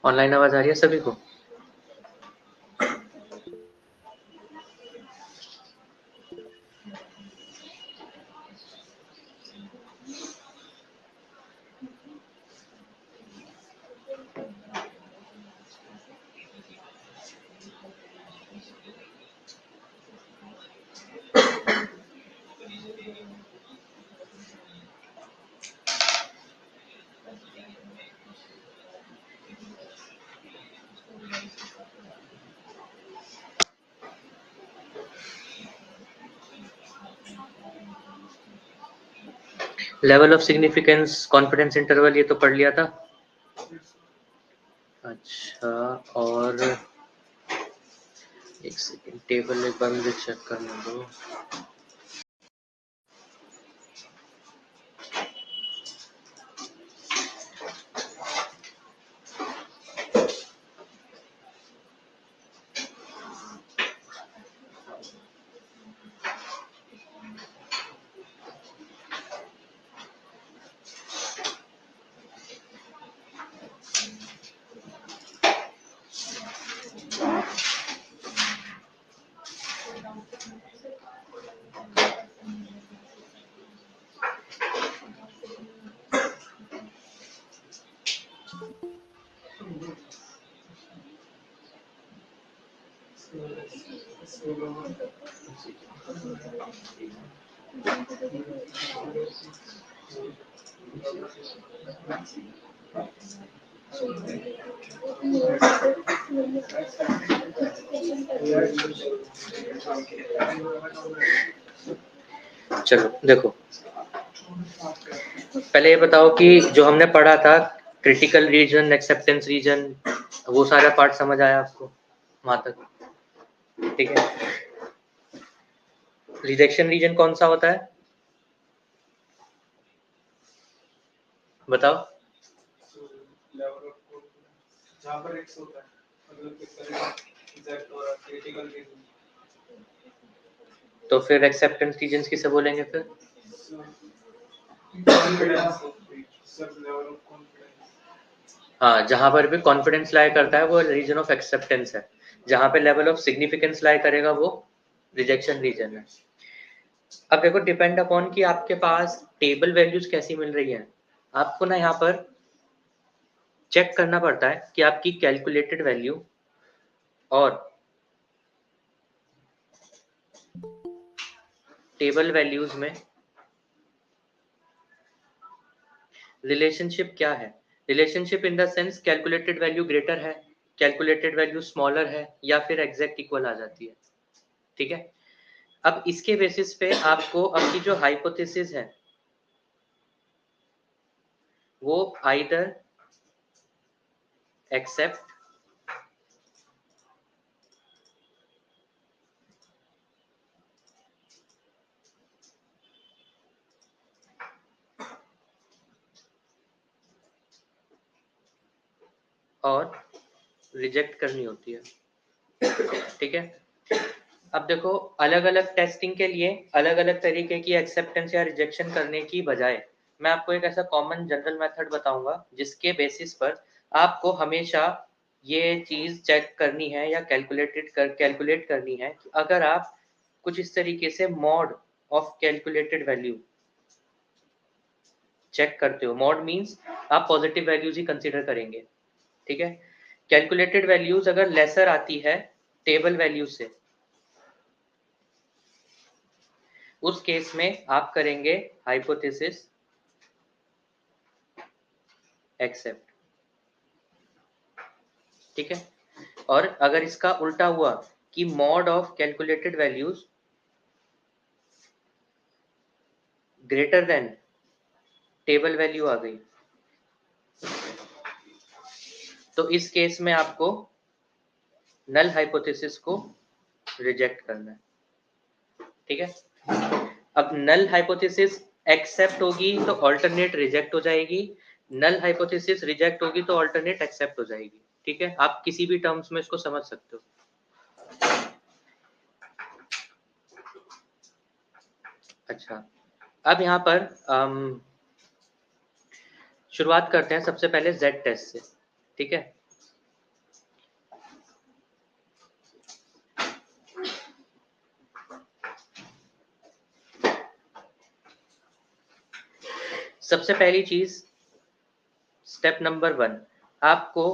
Online आवाज आ रही है सभी को? Level of significance, confidence interval, ये तो पढ़ लिया था। अच्छा, और एक सेकंड, टेबल एक बार मुझे चेक करने दो। चलो देखो, पहले ये बताओ कि जो हमने पढ़ा था क्रिटिकल रीजन, एक्सेप्टेंस रीजन, वो सारा पार्ट समझ आया आपको वहां तक? ठीक है। रिजेक्शन रीजन कौन सा होता है बताओ? जहाँ पर एक्स होता है, मतलब एग्जैक्ट और क्रिटिकल रीजन। तो फिर एक्सेप्टेंस रीजन किसे बोलेंगे फिर? हाँ, जहां पर भी कॉन्फिडेंस लाई करता है वो रीजन ऑफ एक्सेप्टेंस है। जहां पे लेवल ऑफ सिग्निफिकेंस लाई करेगा वो रिजेक्शन रीजन है। अब देखो, डिपेंड अपॉन कि आपके पास टेबल वैल्यूज कैसी मिल रही है। आपको ना यहाँ पर चेक करना पड़ता है कि आपकी कैलकुलेटेड वैल्यू और टेबल वैल्यूज में रिलेशनशिप क्या है। Relationship in the sense calculated value greater है, कैलकुलेटेड वैल्यू स्मॉलर है, या फिर एग्जैक्ट इक्वल आ जाती है। ठीक है। अब इसके बेसिस पे आपको आपकी जो हाइपोथेसिस है वो आइदर एक्सेप्ट और रिजेक्ट करनी होती है। ठीक है। अब देखो, अलग अलग टेस्टिंग के लिए अलग अलग तरीके की एक्सेप्टेंस या रिजेक्शन करने की बजाय मैं आपको एक ऐसा कॉमन जनरल मेथड बताऊंगा जिसके बेसिस पर आपको हमेशा ये चीज चेक करनी है या कैलकुलेट करनी है कि अगर आप कुछ इस तरीके से mod of calculated value check करते हो। मॉड मीन्स आप पॉजिटिव वैल्यूज ही कंसीडर करेंगे। ठीक है। कैलकुलेटेड वैल्यूज अगर लेसर आती है टेबल वैल्यू से, उस केस में आप करेंगे हाइपोथेसिस एक्सेप्ट। ठीक है। और अगर इसका उल्टा हुआ कि mod of calculated values greater than table value आ गई, तो इस केस में आपको नल हाइपोथेसिस को रिजेक्ट करना है। ठीक है। अब नल हाइपोथेसिस एक्सेप्ट होगी तो ऑल्टरनेट रिजेक्ट हो जाएगी, नल हाइपोथेसिस रिजेक्ट होगी तो ऑल्टरनेट एक्सेप्ट हो जाएगी। ठीक है। आप किसी भी टर्म्स में इसको समझ सकते हो। अच्छा, अब यहाँ पर शुरुआत करते हैं सबसे पहले जेड टेस्ट से। ठीक है। सबसे पहली चीज, स्टेप नंबर 1, आपको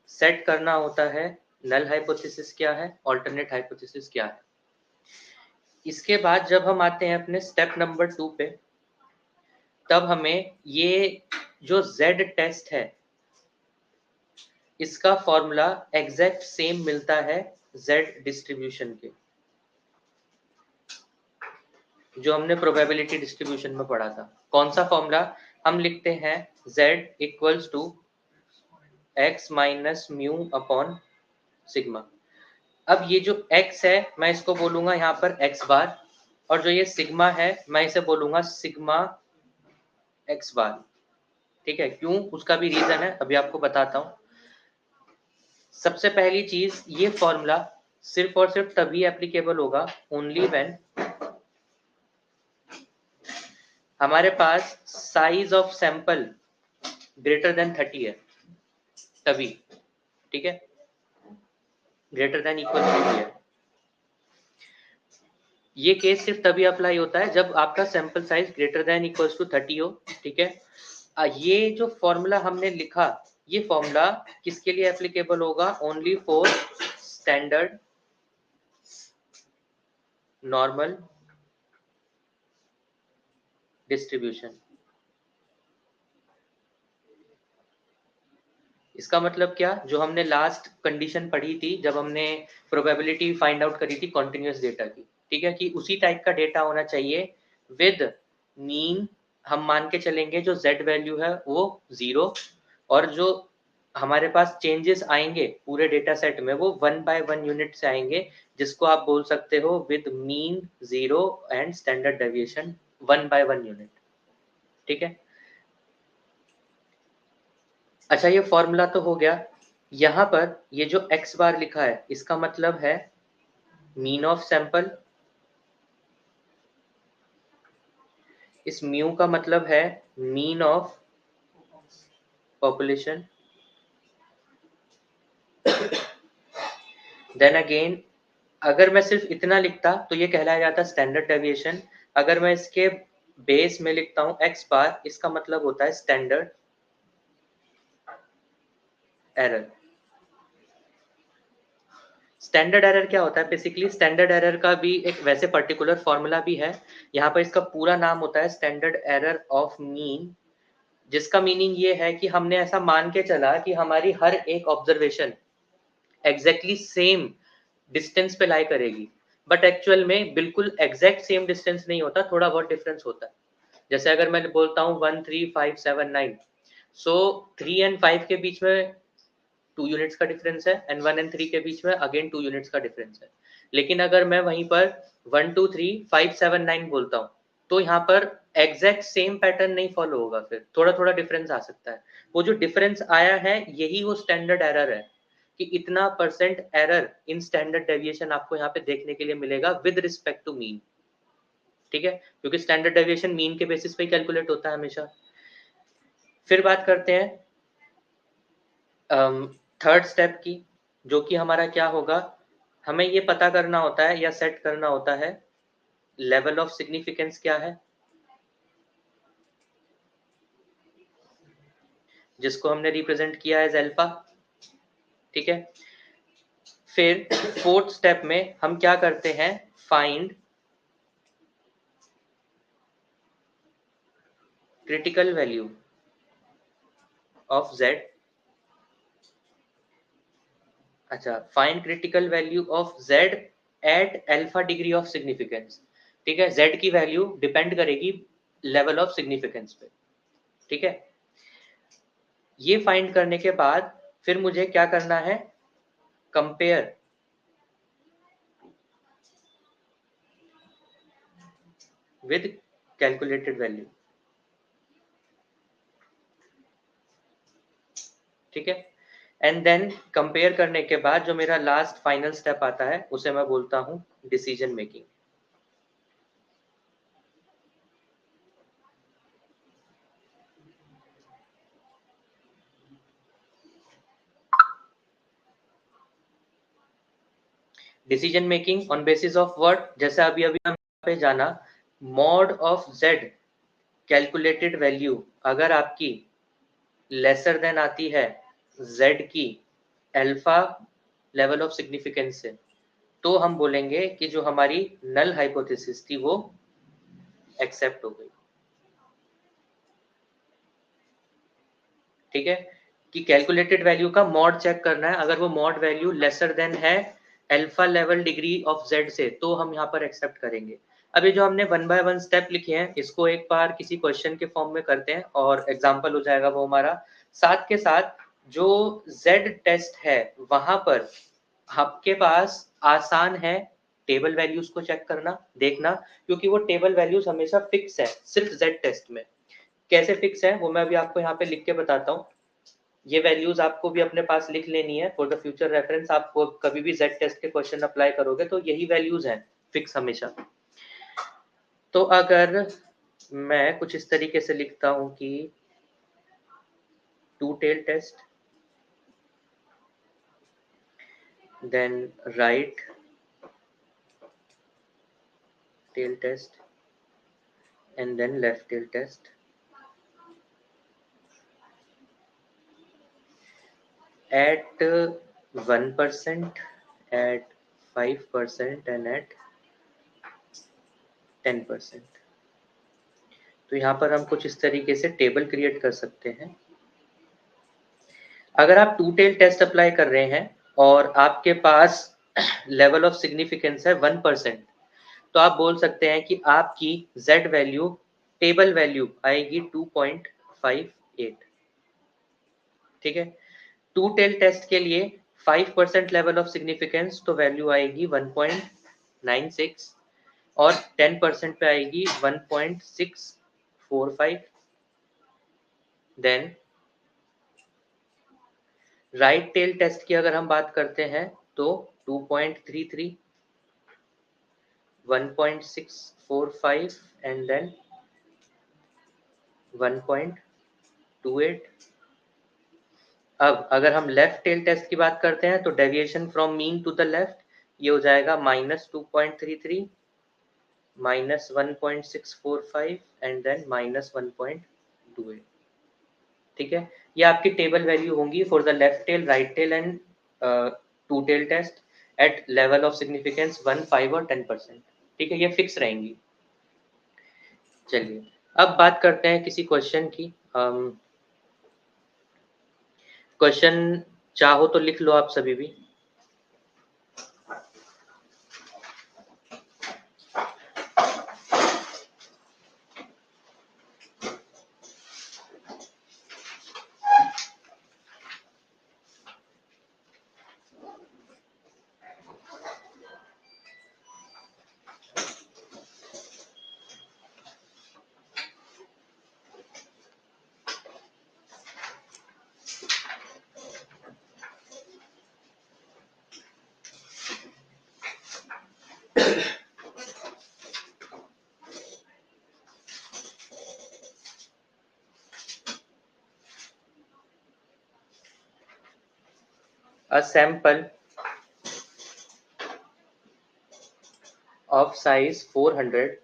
सेट करना होता है नल हाइपोथेसिस क्या है, अल्टरनेट हाइपोथेसिस क्या है। इसके बाद जब हम आते हैं अपने स्टेप नंबर 2 पे, तब हमें ये जो Z टेस्ट है इसका फॉर्मूला एग्जैक्ट सेम मिलता है Z डिस्ट्रीब्यूशन के, जो हमने प्रोबेबिलिटी डिस्ट्रीब्यूशन में पढ़ा था। कौन सा फॉर्मूला? हम लिखते हैं Z equals to x minus mu upon sigma. अब ये जो x है मैं इसको बोलूंगा यहाँ पर x बार, और जो ये सिग्मा है मैं इसे बोलूंगा सिग्मा x बार। ठीक है, क्यों? उसका भी रीजन है, अभी आपको बताता हूँ। सबसे पहली चीज, ये फॉर्मूला सिर्फ और सिर्फ तभी एप्लीकेबल होगा ओनली व्हेन हमारे पास size of sample greater than 30 है, तभी। ठीक है, ग्रेटर देन इक्वल 30 है। ये केस सिर्फ तभी अप्लाई होता है जब आपका sample size greater than equals to 30 हो। ठीक है, ये जो फॉर्मूला हमने लिखा, ये फॉर्मूला किसके लिए एप्लीकेबल होगा? Only for standard normal distribution. इसका मतलब क्या? जो हमने लास्ट कंडीशन पढ़ी थी जब हमने प्रोबेबिलिटी फाइंड आउट करी थी कॉन्टिन्यूस डेटा की, ठीक है, कि उसी टाइप का डेटा होना चाहिए विद मीन। हम मान के चलेंगे जो z वैल्यू है वो 0, और जो हमारे पास चेंजेस आएंगे पूरे डेटा सेट में वो 1 by 1 यूनिट से आएंगे, जिसको आप बोल सकते हो with mean 0 and standard deviation 1 by 1 unit. ठीक है, अच्छा ये फॉर्मूला तो हो गया। यहाँ पर ये जो x बार लिखा है इसका मतलब है मीन ऑफ सैंपल, इस म्यू का मतलब है mean of population. Then again अगर मैं सिर्फ इतना लिखता तो ये कहलाया जाता स्टैंडर्ड डेविएशन। अगर मैं इसके बेस में लिखता हूँ x बार, इसका मतलब होता है स्टैंडर्ड एरर। स्टैंडर्ड एरर क्या होता है? बेसिकली स्टैंडर्ड एरर का भी एक वैसे पर्टिकुलर फॉर्मूला भी है। यहाँ पर इसका पूरा नाम होता है स्टैंडर्ड एरर ऑफ मीन, जिसका मीनिंग ये है कि हमने ऐसा मान के चला कि हमारी हर एक ऑब्जर्वेशन एग्जैक्टली सेम डिस्टेंस पे लाई करेगी, बट एक्चुअल में बिल्कुल एग्जैक्ट सेम डिस्टेंस नहीं होता, थोड़ा बहुत डिफरेंस होता है। जैसे अगर मैं बोलता हूँ 1 3 5 7 9, सो 3 एंड 5 के बीच में 2 यूनिट्स का डिफरेंस है, एंड 1 एंड 3 के बीच में अगेन 2 यूनिट्स का डिफरेंस है। लेकिन अगर मैं वहीं पर 1 2 3 5 7 9 बोलता हूँ तो यहाँ पर एग्जैक्ट सेम पैटर्न नहीं फॉलो होगा, फिर थोड़ा थोड़ा डिफरेंस आ सकता है। वो जो डिफरेंस आया है यही वो स्टैंडर्ड एरर है, कि इतना percent error in standard deviation आपको यहाँ पे देखने के लिए मिलेगा विद रिस्पेक्ट टू मीन। ठीक है, क्योंकि स्टैंडर्ड डेविएशन मीन के बेसिस पे कैलकुलेट होता है हमेशा। फिर बात करते हैं थर्ड स्टेप की, जो कि हमारा क्या होगा? हमें ये पता करना होता है या सेट करना होता है लेवल ऑफ सिग्निफिकेंस क्या है, जिसको हमने रिप्रेजेंट किया एज अल्फा। ठीक है, फिर फोर्थ स्टेप में हम क्या करते हैं? Find critical value of z। अच्छा, find critical value of z at alpha degree of significance. ठीक है, z की वैल्यू डिपेंड करेगी लेवल ऑफ सिग्निफिकेंस पे। ठीक है, ये फाइंड करने के बाद फिर मुझे क्या करना है? Compare with calculated value. ठीक है, एंड देन कंपेयर करने के बाद जो मेरा लास्ट फाइनल स्टेप आता है उसे मैं बोलता हूं decision making. Decision making on basis of what? जैसे अभी अभी हम पे जाना mod of z calculated value अगर आपकी लेसर देन आती है z की अल्फा लेवल ऑफ सिग्निफिकेंस से, तो हम बोलेंगे कि जो हमारी नल हाइपोथेसिस थी वो एक्सेप्ट हो गई। ठीक है, कि कैलकुलेटेड वैल्यू का मॉड चेक करना है, अगर वो मॉड वैल्यू लेसर देन है alpha level degree of z से, तो हम यहाँ पर एक्सेप्ट करेंगे। अभी जो हमने 1 बाय 1 स्टेप लिखे हैं, इसको एक बार किसी क्वेश्चन के फॉर्म में करते हैं और एग्जाम्पल हो जाएगा वो हमारा। साथ के साथ जो z टेस्ट है वहां पर आपके पास आसान है टेबल वैल्यूज को चेक करना, देखना, क्योंकि वो टेबल वैल्यूज हमेशा फिक्स है सिर्फ z टेस्ट में। कैसे फिक्स है वो मैं अभी आपको यहाँ पे लिख के बताता हूँ। ये वैल्यूज आपको भी अपने पास लिख लेनी है फॉर द फ्यूचर रेफरेंस। आपको कभी भी z टेस्ट के क्वेश्चन अप्लाई करोगे तो यही वैल्यूज हैं फिक्स हमेशा। तो अगर मैं कुछ इस तरीके से लिखता हूं कि two tail test, then right tail test and then left tail test, at 1%, at 5% and at 10%। तो यहाँ पर हम कुछ इस तरीके से टेबल क्रिएट कर सकते हैं। अगर आप टू टेल टेस्ट अप्लाई कर रहे हैं और आपके पास लेवल ऑफ सिग्निफिकेंस है 1%, तो आप बोल सकते हैं कि आपकी z वैल्यू टेबल वैल्यू आएगी 2.58। ठीक है, टू टेल टेस्ट के लिए 5% लेवल ऑफ सिग्निफिकेंस, तो वैल्यू आएगी 1.96 और 10% पे आएगी 1.645। देन राइट टेल टेस्ट की अगर हम बात करते हैं तो 2.33, 1.645 एंड देन 1.28। अब अगर हम लेफ्ट टेल टेस्ट की बात करते हैं तो deviation from mean to the left ये हो जाएगा -2.33, -1.645 एंड देन -1.28। ठीक है, ये आपकी टेबल वैल्यू होंगी for the left tail, right tail and two tail test at level of significance 1, 5 और 10%। ठीक है, ये फिक्स रहेंगी। चलिए अब बात करते हैं किसी क्वेश्चन की। क्वेश्चन चाहो तो लिख लो आप सभी भी। A sample of size 400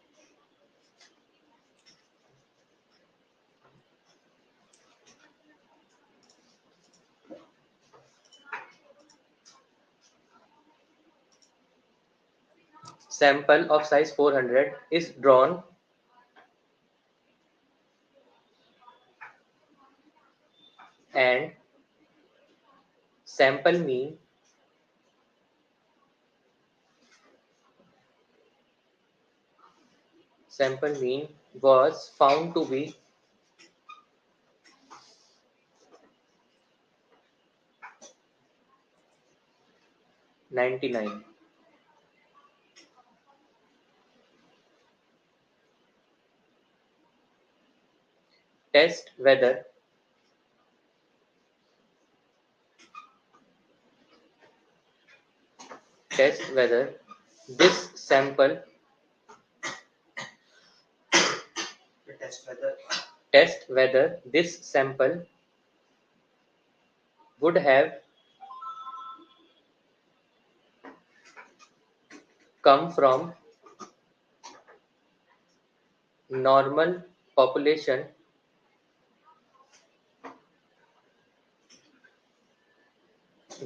is drawn and sample mean was found to be 99. Test whether this sample would have come from normal population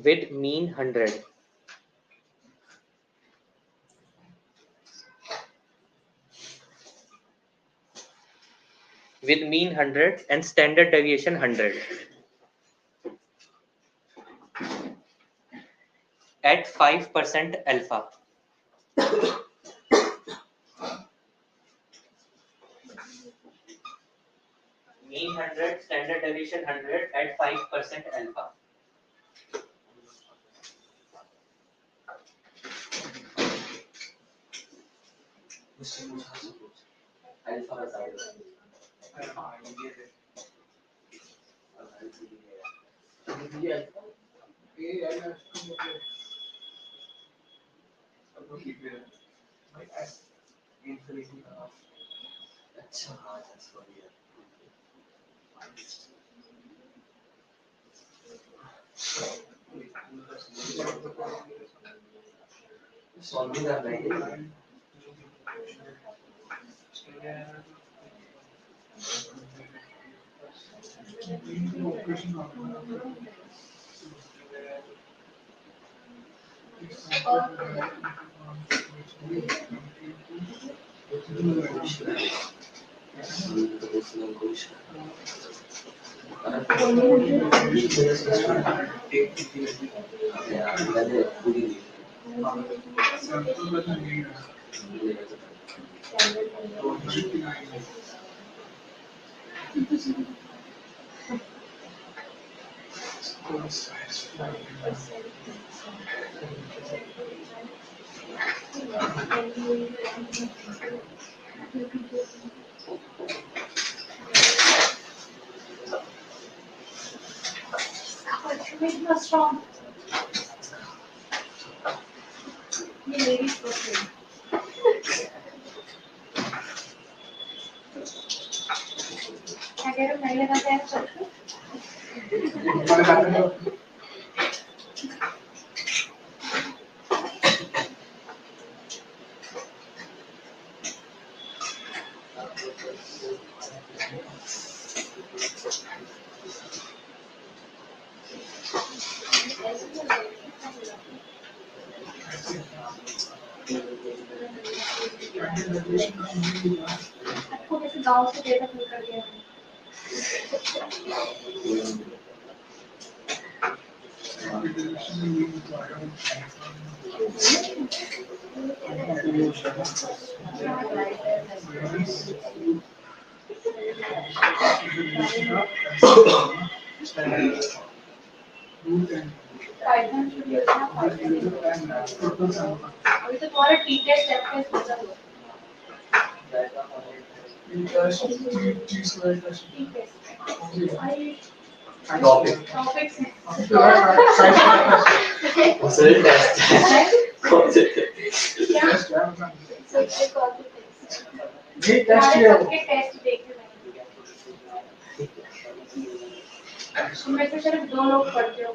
with mean 100. With mean 100 and standard deviation 100 at 5% alpha. Mean 100, standard deviation 100 at 5% alpha. Alpha बता दो. अच्छा हाँ sorry यार. Solve भी करना है. Strong. ये मेरी प्रोफाइल अगर मैं लेना चाहे तो आपको कैसे गांव से डेटा फिल कर दिया पाइथन अभी तो तुम्हारा टी टेस्ट एफ टेस्ट बचा हुआ टॉपिक्स सबके टेस्ट देखे उसमें से सिर्फ 2 लोग पढ़ते हो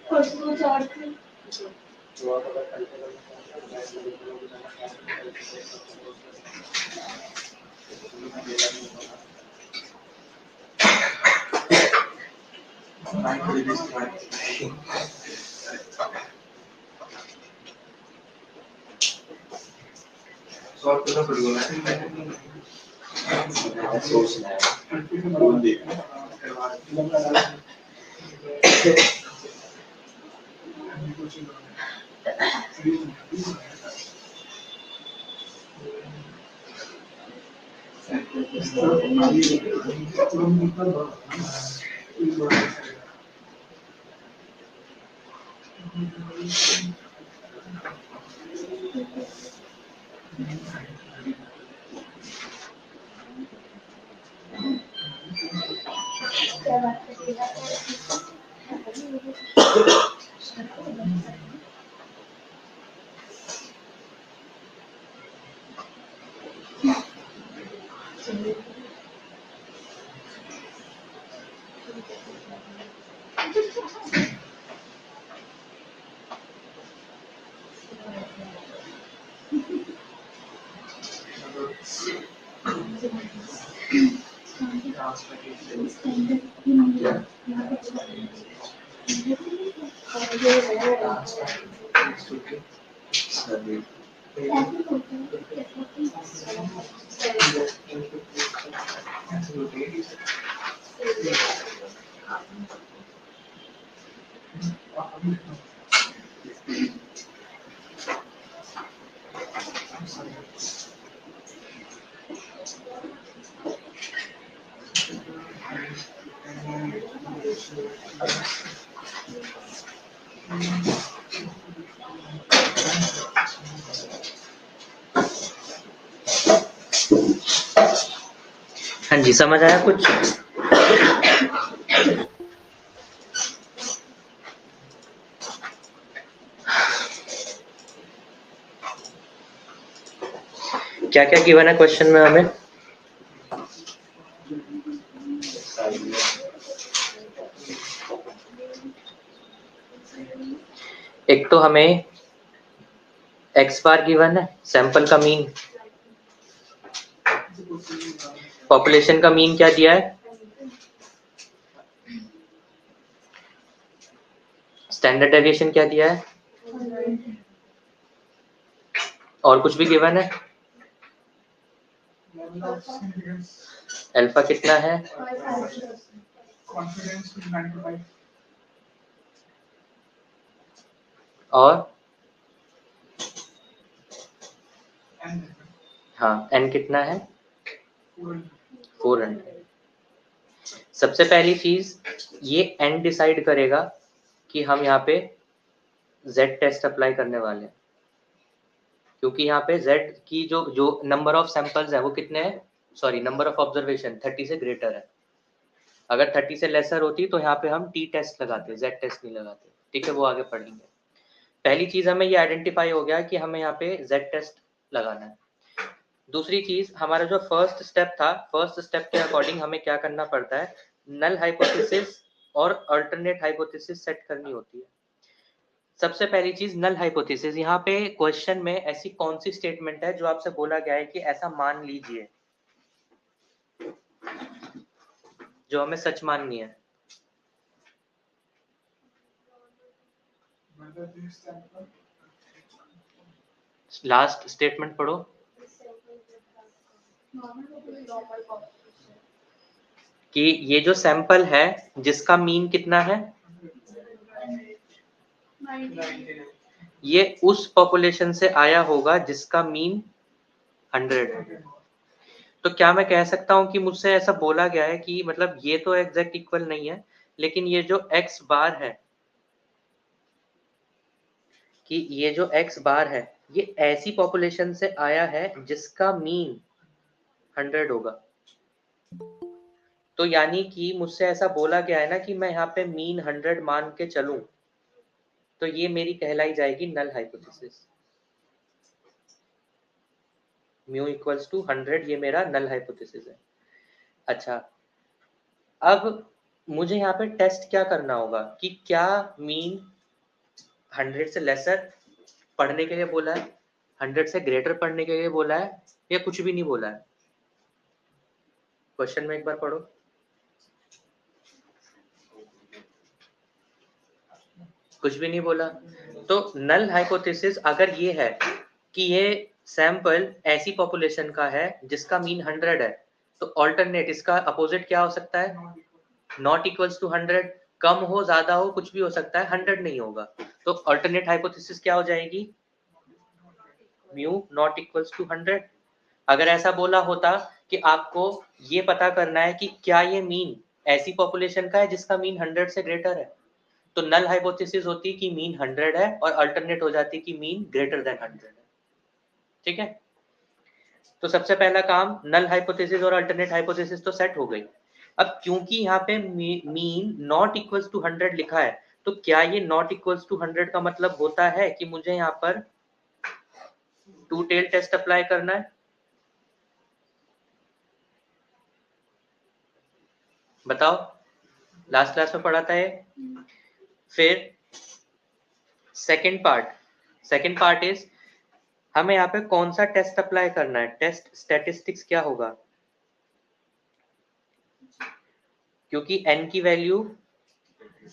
खुशबू चौधरी सॉल्व करना पड़ेगा सोचना है बोल दे क्या बात करिएगा हाँ जी, समझ आया कुछ? क्या क्या गिवन है क्वेश्चन में हमें? एक तो हमें x बार गिवन है, सैंपल का मीन, पॉपुलेशन का मीन क्या दिया है, स्टैंडर्ड डेविएशन क्या दिया है, और कुछ भी गिवन है? अल्फा कितना है, कॉन्फिडेंस 95, और एंड हाँ n कितना है, 400. 400. सबसे पहली चीज ये n डिसाइड करेगा कि हम यहाँ पे z टेस्ट अप्लाई करने वाले हैं, क्योंकि यहाँ पे z की जो नंबर ऑफ सैंपल्स है वो कितने हैं, सॉरी नंबर ऑफ ऑब्जर्वेशन 30 से ग्रेटर है। अगर 30 से लेसर होती तो यहाँ पे हम t टेस्ट लगाते, z टेस्ट नहीं लगाते। ठीक है, वो आगे पढ़ेंगे। पहली चीज हमें ये आइडेंटिफाई हो गया कि हमें यहाँ पे z टेस्ट लगाना है। दूसरी चीज, हमारा जो फर्स्ट स्टेप था, फर्स्ट स्टेप के अकॉर्डिंग हमें क्या करना पड़ता है, नल हाइपोथेसिस और अल्टरनेट हाइपोथेसिस सेट करनी होती है। सबसे पहली चीज नल हाइपोथेसिस। यहाँ पे क्वेश्चन में ऐसी कौन सी स्टेटमेंट है जो आपसे बोला गया है कि ऐसा मान लीजिए, जो हमें सच माननी है? लास्ट स्टेटमेंट पढ़ो कि ये जो सैंपल है जिसका मीन कितना है, ये उस पॉपुलेशन से आया होगा जिसका मीन 100 है। तो क्या मैं कह सकता हूं कि मुझसे ऐसा बोला गया है कि मतलब ये तो एग्जैक्ट इक्वल नहीं है, लेकिन ये जो x बार है, कि ये जो x बार है ये ऐसी पॉपुलेशन से आया है जिसका मीन 100 होगा। तो यानी कि मुझसे ऐसा बोला गया है ना कि मैं यहाँ पे मीन 100 मान के चलूं, तो ये मेरी कहलाई जाएगी null hypothesis. Mu equals to 100, ये मेरा नल हाइपोथेसिस है। अच्छा, अब मुझे यहाँ पे टेस्ट क्या करना होगा कि क्या मीन 100 से लेसर पढ़ने के लिए बोला है, 100 से ग्रेटर पढ़ने के लिए बोला है, या कुछ भी नहीं बोला है? क्वेश्चन में एक बार पढ़ो। कुछ भी नहीं बोला। तो नल हाइपोथेसिस अगर ये है कि ये सैंपल ऐसी पॉपुलेशन का है जिसका मीन 100 है, तो ऑल्टरनेट इसका अपोजिट क्या हो सकता है, नॉट इक्वल्स टू 100। कम हो, ज्यादा हो, कुछ भी हो सकता है, 100 नहीं होगा। तो ऑल्टरनेट हाइपोथेसिस क्या हो जाएगी, म्यू नॉट इक्वल्स टू 100। अगर ऐसा बोला होता कि आपको ये पता करना है कि क्या ये मीन ऐसी पॉपुलेशन का है जिसका मीन 100 से ग्रेटर है, तो नल हाइपोथेसिस होती कि मीन 100 है और अल्टरनेट हो जाती कि मीन ग्रेटर देन 100 है। ठीक है, तो सबसे पहला काम नल हाइपोथेसिस और अल्टरनेट हाइपोथेसिस तो सेट हो गई। अब क्योंकि यहाँ पे मीन नॉट इक्वल्स टू 100 लिखा है, तो क्या ये नॉट इक्वल्स टू 100 का मतलब होता है कि मुझे यहाँ पर टू टेल टेस्ट अप्लाई करना है? बताओ, लास्ट क्लास में पढ़ा था ये। फिर सेकंड पार्ट इज हमें यहाँ पे कौन सा टेस्ट अप्लाई करना है, टेस्ट स्टैटिस्टिक्स क्या होगा, क्योंकि n की वैल्यू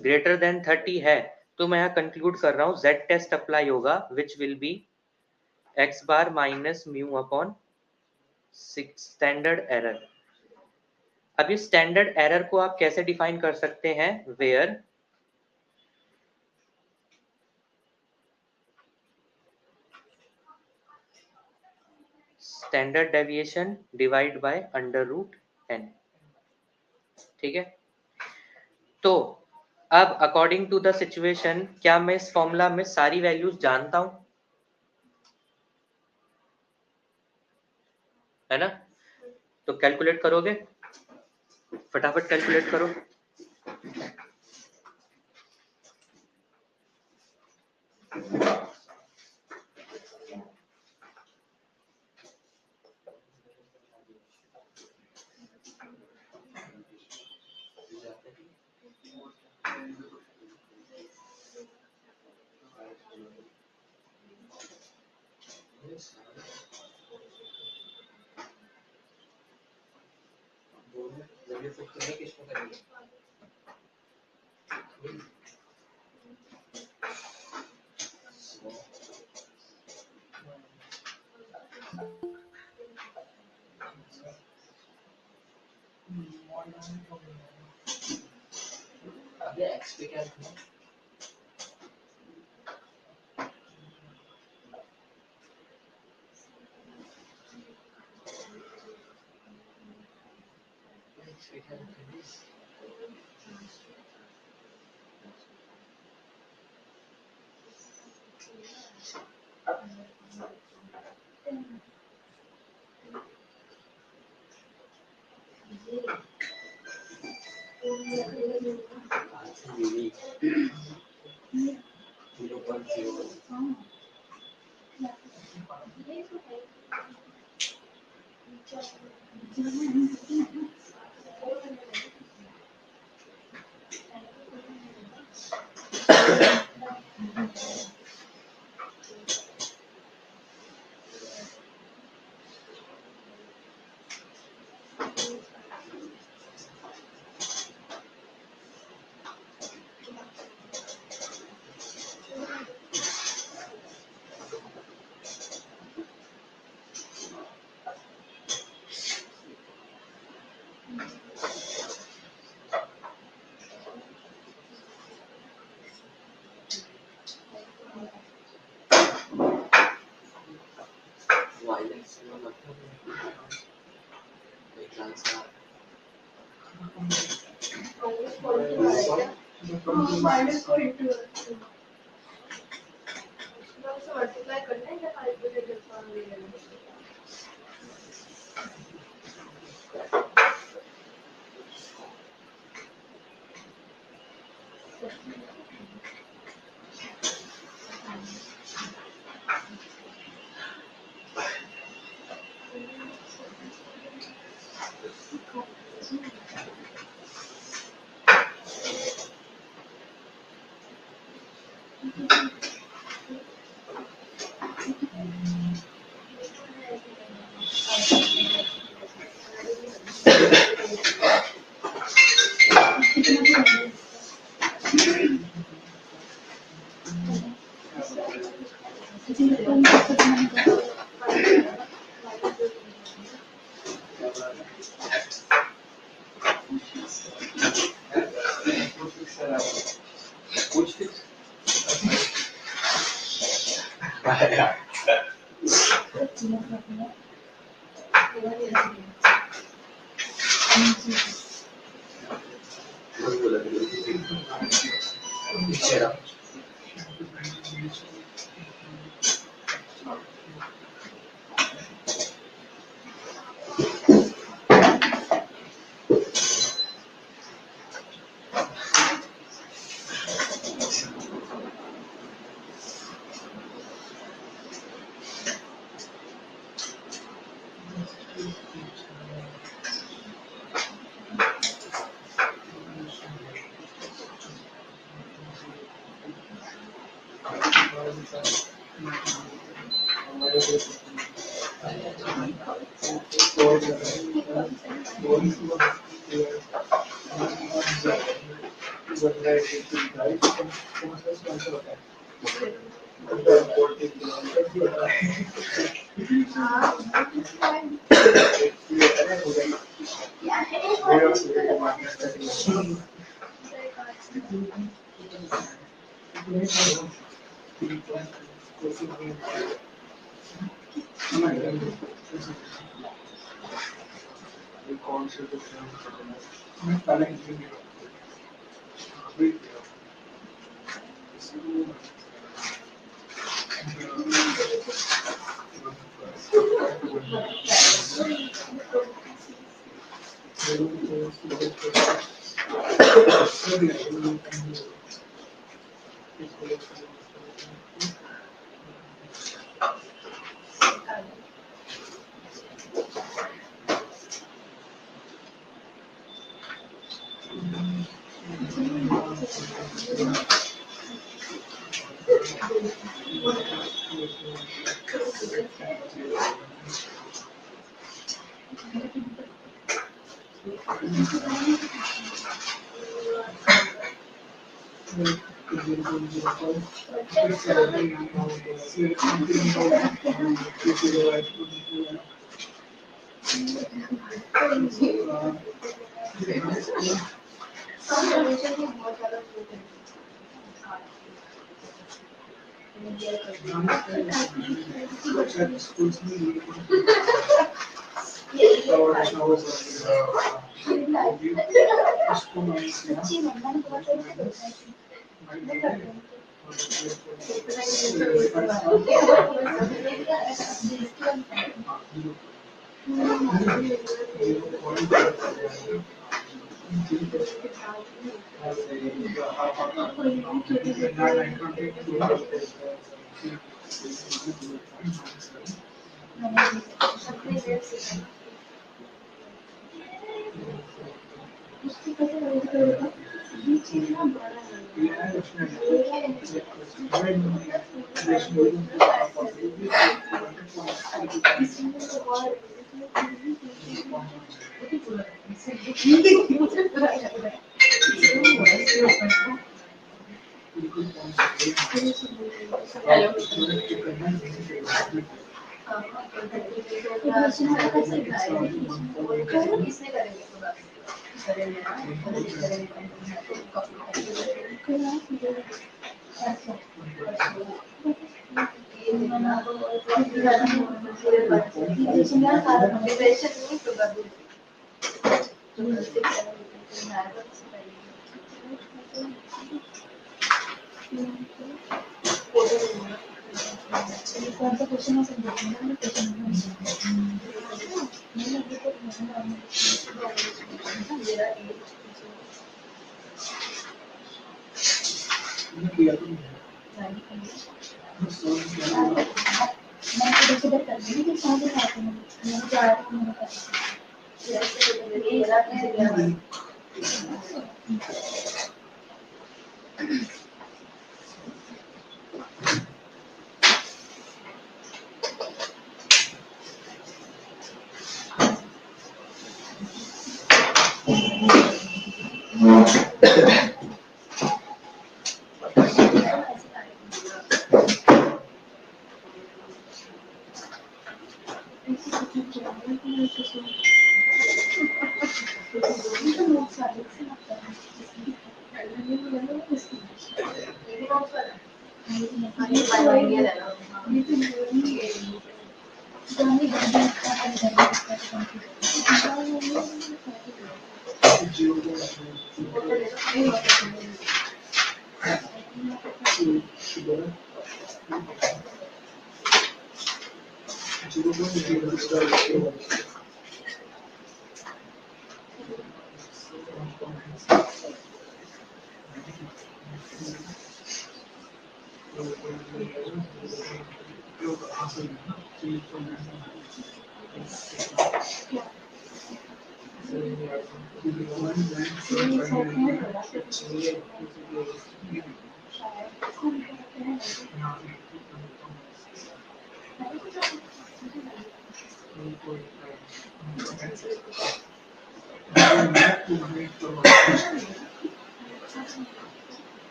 ग्रेटर देन 30 है, तो मैं यहाँ कंक्लूड कर रहा हूँ z टेस्ट अप्लाई होगा विच विल बी x बार minus mu upon standard error. अब ये स्टैंडर्ड एरर को आप कैसे डिफाइन कर सकते हैं, where standard deviation divide by under root n। ठीक है, तो अब अकॉर्डिंग टू द सिचुएशन क्या मैं इस फॉर्मूला में सारी वैल्यूज जानता हूं, है ना? तो कैलकुलेट करोगे, फटाफट कैलकुलेट करो। माइनस को इंटू मल्टीप्लाई करना है या हाइपोथेटिकल फॉर्म ले लेना है?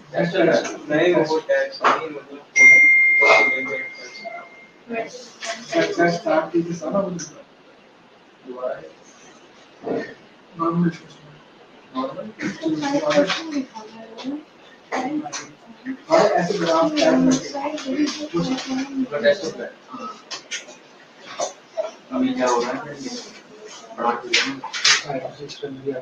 क्या चल रहा है? नहीं वो टैक्स नहीं मतलब स्टार्ट कीजिए सारा दोबारा नॉर्मल और ऐसे ग्राफ अभी क्या हो रहा है सिस्टम दिया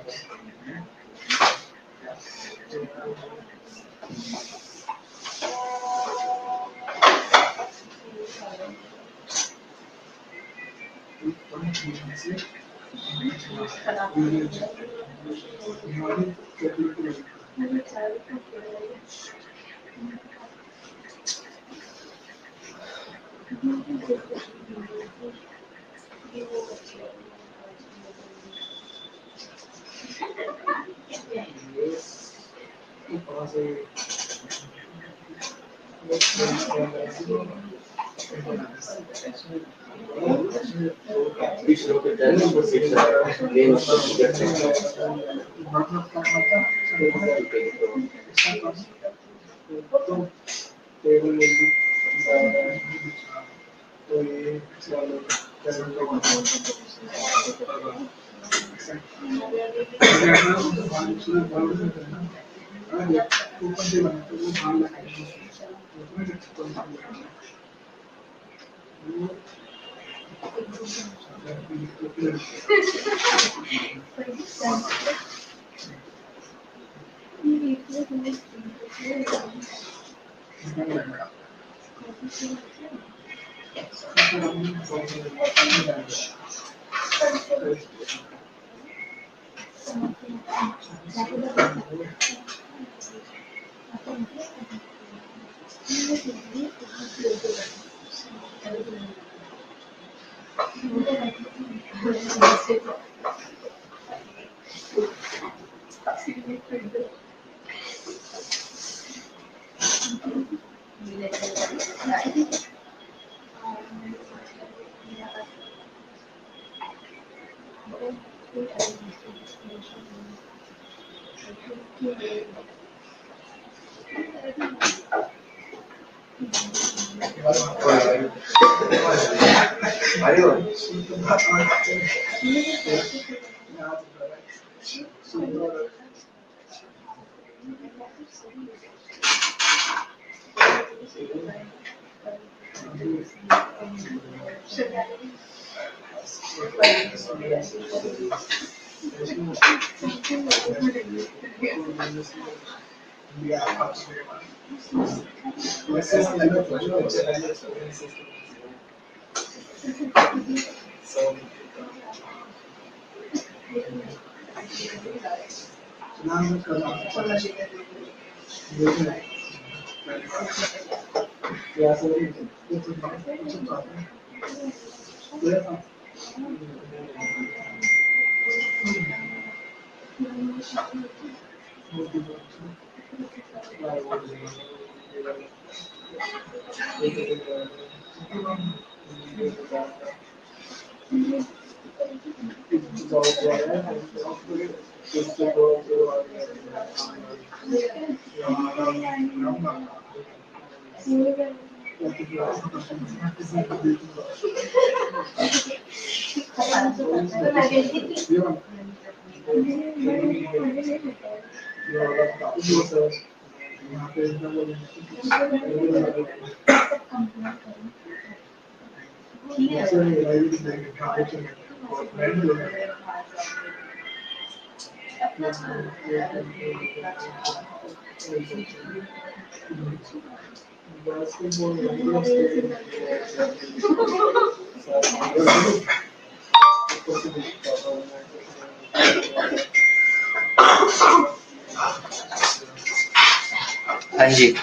हाँ जी,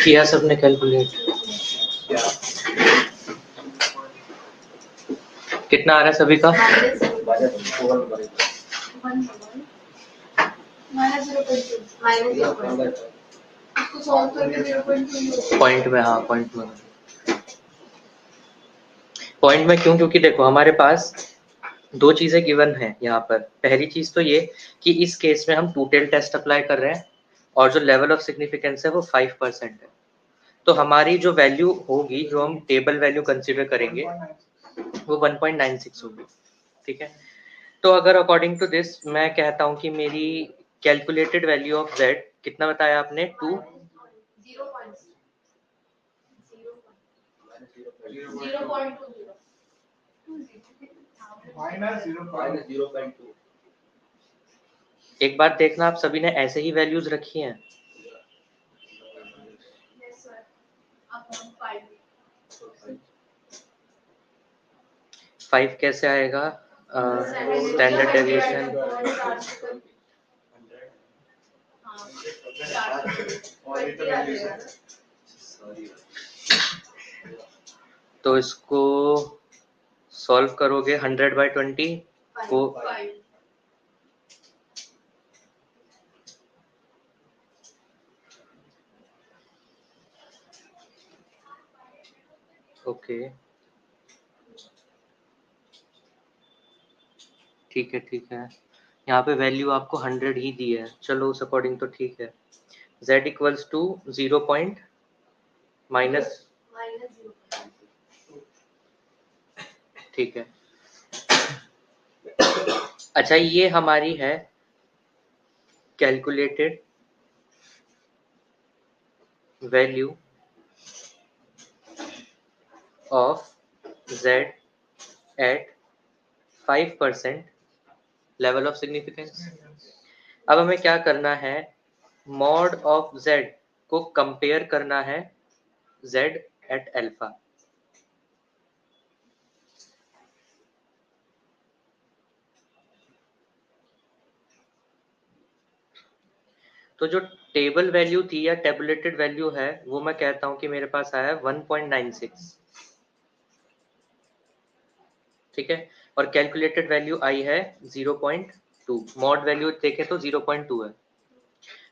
किया सबने कैलकुलेट? कितना आ रहा है सभी का? पॉइंट में, हाँ पॉइंट में। पॉइंट में क्यों? क्योंकि देखो हमारे पास दो चीजें गिवन है यहाँ पर। पहली चीज तो ये कि इस केस में हम टू टेल टेस्ट अप्लाई कर रहे हैं और जो लेवल ऑफ सिग्निफिकेंस है वो 5% है। तो हमारी जो वैल्यू होगी, जो हम टेबल वैल्यू कंसीडर करेंगे, वो 1.96 होगी। ठीक है, तो अगर अकॉर्डिंग टू दिस मैं कहता हूँ कि मेरी कैलकुलेटेड वैल्यू ऑफ z कितना बताया आपने? 2 -0.2। एक बात देखना, आप सभी ने ऐसे ही वैल्यूज रखी हैं? 5 कैसे आएगा? Standard deviation. तो इसको सॉल्व करोगे 100/20 को ओके, ठीक है ठीक है। यहाँ पे वैल्यू आपको 100 ही दी है, चलो उस अकॉर्डिंग तो ठीक है। z equals to 0 point minus, ठीक है। अच्छा, ये हमारी है calculated value of z at 5% level of significance. अब हमें क्या करना है? मॉड ऑफ z को कंपेयर करना है z एट अल्फा। तो जो टेबल वैल्यू थी या टेबुलेटेड वैल्यू है, वो मैं कहता हूं कि मेरे पास आया है 1.96। ठीक है, और कैलकुलेटेड वैल्यू आई है 0.2। मॉड वैल्यू देखें तो 0.2 है।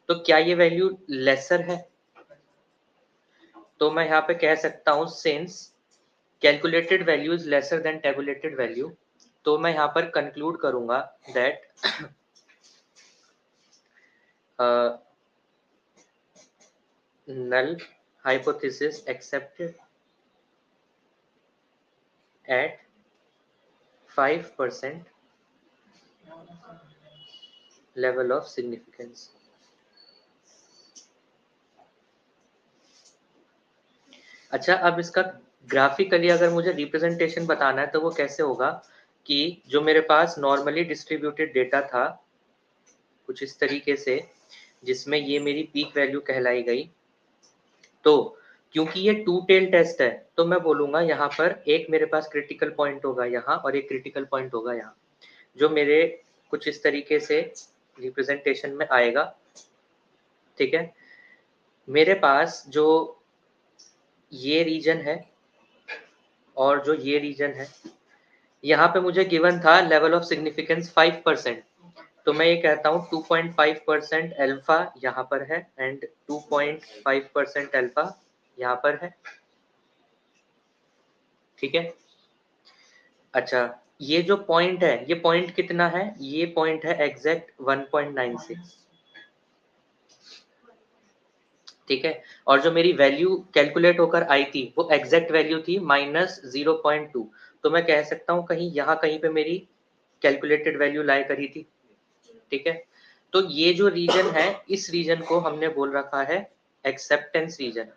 तो क्या ये वैल्यू लेसर है? तो मैं यहाँ पे कह सकता हूँ since calculated value is lesser than tabulated value, तो मैं यहाँ पर कंक्लूड करूंगा that null hypothesis accepted at 5% level of significance। अच्छा, अब इसका ग्राफिकली अगर मुझे रिप्रेजेंटेशन बताना है तो वो कैसे होगा कि जो मेरे पास नॉर्मली डिस्ट्रीब्यूटेड डेटा था कुछ इस तरीके से, जिसमें ये मेरी पीक वैल्यू कहलाई गई, तो क्योंकि ये टू टेल टेस्ट है तो मैं बोलूंगा यहाँ पर एक मेरे पास क्रिटिकल पॉइंट होगा यहाँ और एक क्रिटिकल पॉइंट होगा यहाँ, जो मेरे कुछ इस तरीके से रिप्रेजेंटेशन में आएगा। ठीक है, मेरे पास जो ये रीजन है और जो ये रीजन है, यहाँ पे मुझे गिवन था लेवल ऑफ सिग्निफिकेंस 5%, तो मैं ये कहता हूँ 2.5% अल्फा यहाँ पर है एंड 2.5% अल्फा यहाँ पर है। ठीक है। अच्छा, ये जो पॉइंट है, ये पॉइंट कितना है? ये पॉइंट है एग्जैक्ट 1.96, ठीक है। और जो मेरी वैल्यू कैलकुलेट होकर आई थी वो एग्जैक्ट वैल्यू थी -0.2, तो मैं कह सकता हूँ कहीं यहाँ कहीं पे मेरी कैलकुलेटेड वैल्यू लाई करी थी, ठीक है। तो ये जो रीजन है, इस रीजन को हमने बोल रखा है एक्सेप्टेंस रीजन।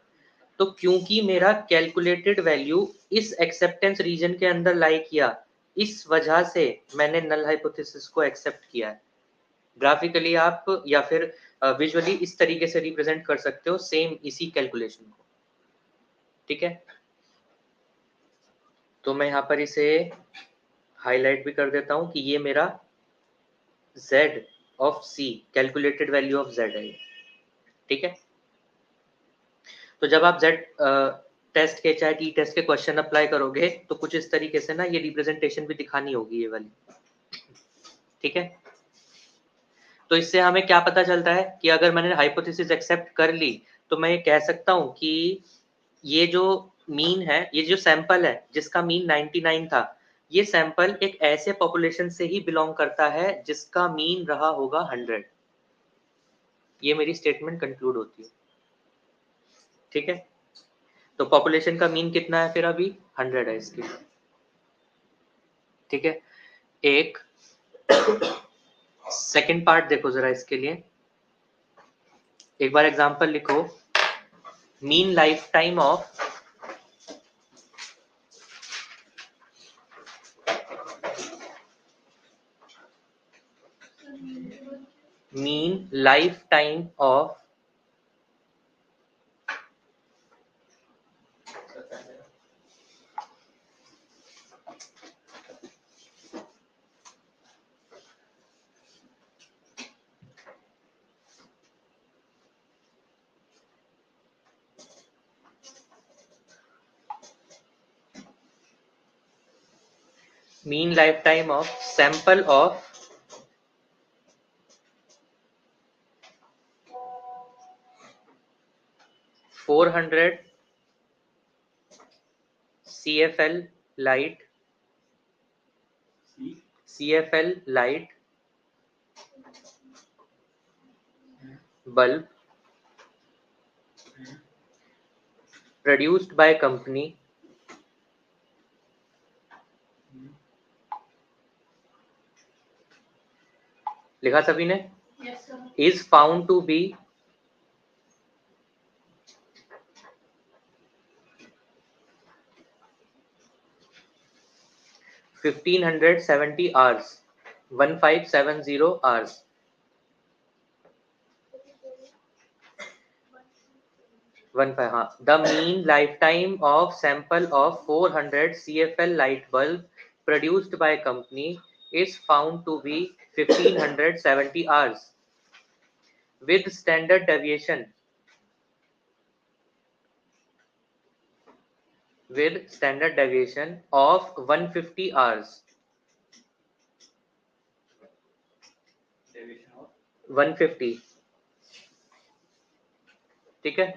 तो क्योंकि मेरा कैलकुलेटेड वैल्यू इस एक्सेप्टेंस रीजन के अंदर लाई किया, इस वजह से मैंने नल हाइपोथेसिस को एक्सेप्ट किया है। ग्राफिकली आप या फिर विजुअली इस तरीके से रिप्रेजेंट कर सकते हो सेम इसी कैलकुलेशन को, ठीक है। तो मैं यहाँ पर इसे हाईलाइट भी कर देता हूँ कि ये मेरा z of c, calculated value of z है ये, ठीक है। तो जब आप z टेस्ट के चाहे टी टेस्ट के क्वेश्चन अप्लाई करोगे तो कुछ इस तरीके से ना ये रिप्रेजेंटेशन भी दिखानी होगी ये वाली, ठीक है। तो इससे हमें क्या पता चलता है कि अगर मैंने हाइपोथेसिस एक्सेप्ट कर ली तो मैं ये कह सकता हूँ कि ये जो मीन है, ये जो सैंपल है जिसका मीन 99 था, ये सैंपल एक ऐसे पॉपुलेशन से ही बिलोंग करता है जिसका मीन रहा होगा 100। ये मेरी स्टेटमेंट कंक्लूड होती है, ठीक है। तो पॉपुलेशन का मीन कितना है फिर? अभी 100 है इसकी, ठीक है। एक सेकंड पार्ट देखो जरा इसके लिए, एक बार एग्जांपल लिखो। Mean life time of mean lifetime of sample of 400 CFL light bulb produced by company लिखा सभी ने? Yes, sir. is found to be 1570 hours, 1570 hours. हाँ, the mean lifetime of sample of 400 CFL light bulb produced by company is found to be 1570 hours with standard deviation of 150 hours. 150, ठीक है।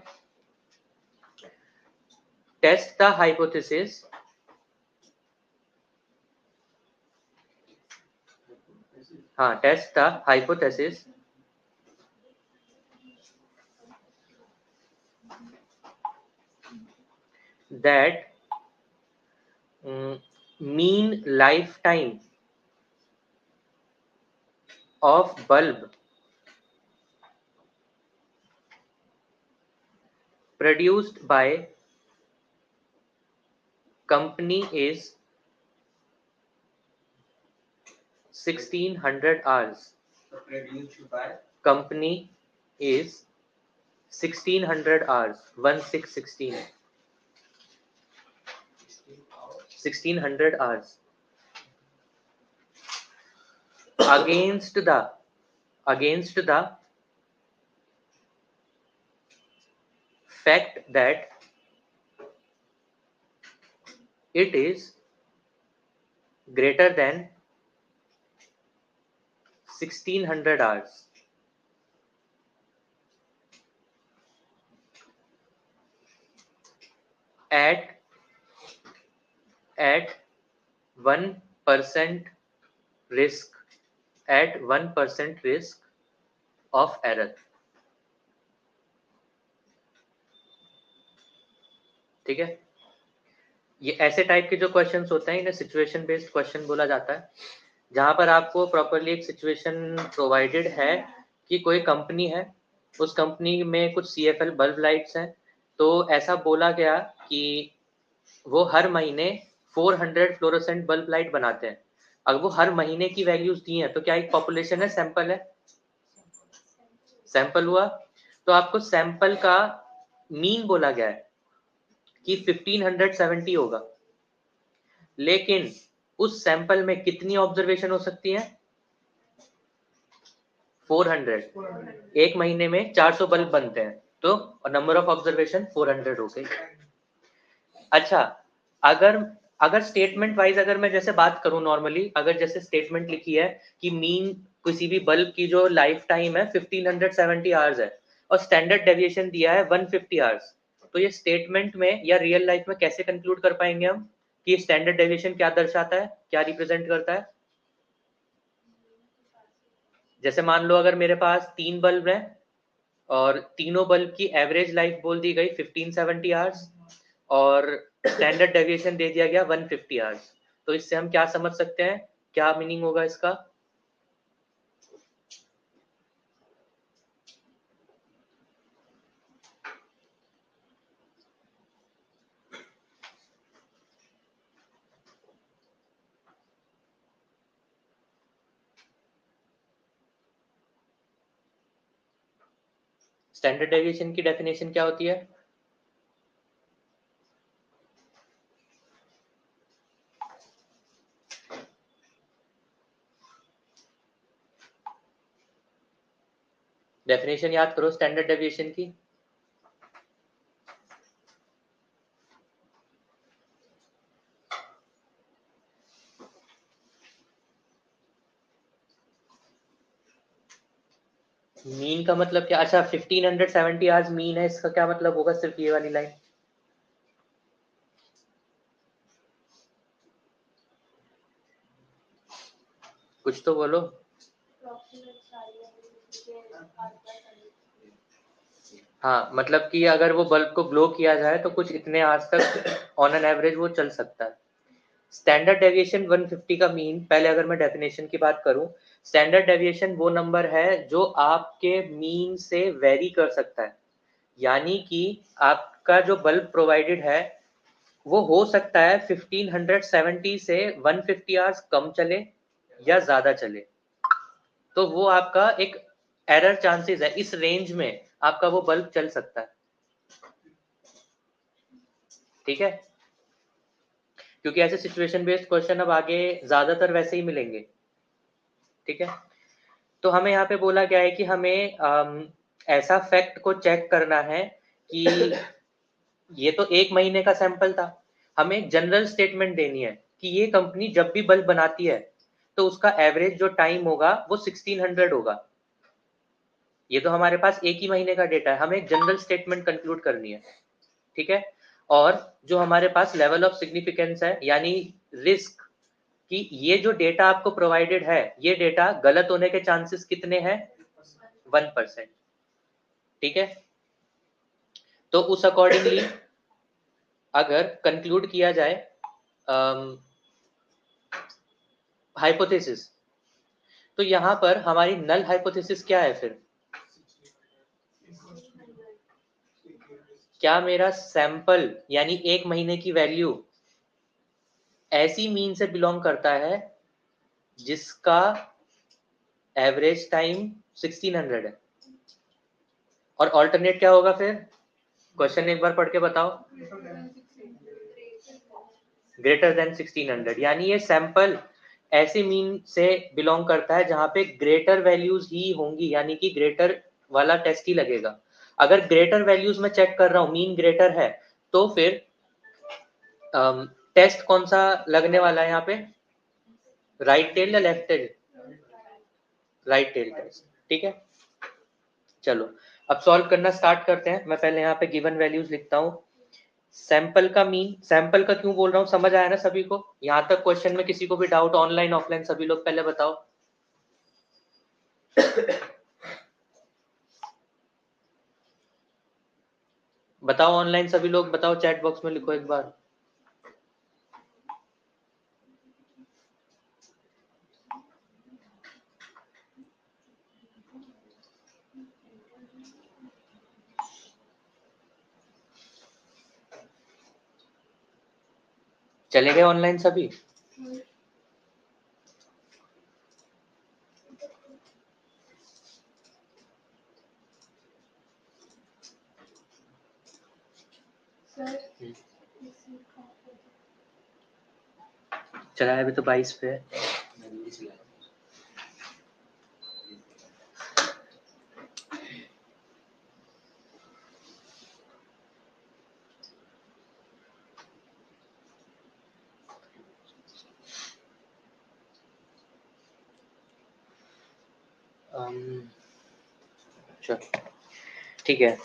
Test the hypothesis test the hypothesis that mean lifetime of bulb produced by company is 1600 hours. Produced by Company is 1600 hours, 1616 1600 hours against the fact that it is greater than 1600 hours. At at 1% risk of error. ठीक है, ये ऐसे type के जो questions होते हैं इन्हें situation based question बोला जाता है, जहां पर आपको प्रॉपरली एक सिचुएशन प्रोवाइडेड है कि कोई कंपनी है, उस कंपनी में कुछ CFL बल्ब लाइट्स हैं, तो ऐसा बोला गया कि वो हर महीने 400 फ्लोरोसेंट बल्ब लाइट बनाते हैं। अगर वो हर महीने की वैल्यूज दी हैं तो क्या एक पॉपुलेशन है, सैंपल है, सैंपल हुआ, तो आपको सैंपल का मीन बोला गया है कि 1570 होगा, लेकिन उस सैंपल में कितनी ऑब्जर्वेशन हो सकती है? 400। एक महीने में 400 बल्ब बनते हैं, तो नंबर ऑफ ऑब्जर्वेशन 400 हो गई। अच्छा, अगर स्टेटमेंट वाइज अगर मैं जैसे बात करूं नॉर्मली, अगर जैसे स्टेटमेंट लिखी है कि मीन किसी भी बल्ब की जो लाइफ टाइम है 1570 आवर्स है और स्टैंडर्ड डेविएशन दिया है 150 आवर्स, तो ये स्टेटमेंट में या रियल लाइफ में कैसे कंक्लूड कर पाएंगे हम कि स्टैंडर्ड डेविएशन क्या दर्शाता है, क्या रिप्रेजेंट करता है? जैसे मान लो अगर मेरे पास 3 बल्ब हैं और तीनों बल्ब की एवरेज लाइफ बोल दी गई 1570 आवर्स और स्टैंडर्ड डेविएशन दे दिया गया 150 आवर्स, तो इससे हम क्या समझ सकते हैं, क्या मीनिंग होगा इसका? स्टैंडर्ड डेविएशन की डेफिनेशन क्या होती है? डेफिनेशन याद करो स्टैंडर्ड डेविएशन की। मीन का मतलब क्या? अच्छा, 1570 आवर्स मीन है, इसका क्या मतलब होगा? सिर्फ ये वाली लाइन, कुछ तो बोलो। हाँ, मतलब कि अगर वो बल्ब को ग्लो किया जाए तो कुछ इतने आवर्स तक ऑन एन एवरेज वो चल सकता है। स्टैंडर्ड डेविएशन 150 का मीन, पहले अगर मैं डेफिनेशन की बात करूं, स्टैंडर्ड डेविएशन वो नंबर है जो आपके मीन से वेरी कर सकता है, यानी कि आपका जो बल्ब प्रोवाइडेड है वो हो सकता है 1570 से 150 आवर्स कम चले या ज्यादा चले, तो वो आपका एक एरर चांसेस है, इस रेंज में आपका वो बल्ब चल सकता है। ठीक है, क्योंकि ऐसे सिचुएशन बेस्ड क्वेश्चन अब आगे ज्यादातर वैसे ही मिलेंगे। ठीक है, तो हमें यहाँ पे बोला गया है कि हमें ऐसा फैक्ट को चेक करना है कि ये तो एक महीने का सैंपल था, हमें एक जनरल स्टेटमेंट देनी है कि ये कंपनी जब भी बल्ब बनाती है तो उसका एवरेज जो टाइम होगा वो 1600 होगा। ये तो हमारे पास एक ही महीने का डेटा है, हमें एक जनरल स्टेटमेंट कंक्लूड करनी है। ठीक है, और जो हमारे पास लेवल ऑफ सिग्निफिकेंस है, यानी रिस्क कि ये जो डेटा आपको प्रोवाइडेड है, ये डेटा गलत होने के चांसेस कितने हैं? 1%। ठीक है, तो उस अकॉर्डिंगली अगर कंक्लूड किया जाए हाइपोथेसिस, तो यहां पर हमारी नल हाइपोथेसिस क्या है फिर? क्या मेरा सैंपल यानी एक महीने की वैल्यू ऐसी मीन से बिलोंग करता है जिसका एवरेज टाइम 1600 है? और ऑल्टरनेट क्या होगा फिर? क्वेश्चन एक बार पढ़ के बताओ। ग्रेटर देन 1600, यानी ये सैंपल ऐसे मीन से बिलोंग करता है जहां पे ग्रेटर वैल्यूज ही होंगी, यानी कि ग्रेटर वाला टेस्ट ही लगेगा। अगर ग्रेटर वैल्यूज में चेक कर रहा हूं, मीन ग्रेटर है, तो फिर टेस्ट कौन सा लगने वाला है यहाँ पे? राइट टेल या left tail? Right tail test. ठीक है, चलो अब सॉल्व करना स्टार्ट करते हैं। मैं पहले यहाँ पे गिवन वैल्यूज लिखता हूँ सैंपल का मीन, सैंपल का क्यों बोल रहा हूँ समझ आया ना सभी को? यहाँ तक क्वेश्चन में किसी को भी डाउट, ऑनलाइन ऑफलाइन सभी लोग पहले बताओ। बताओ ऑनलाइन सभी लोग बताओ, चैट बॉक्स में लिखो एक बार। चले गए ऑनलाइन सभी? चला है अभी तो 22 पे है। चलो ठीक है,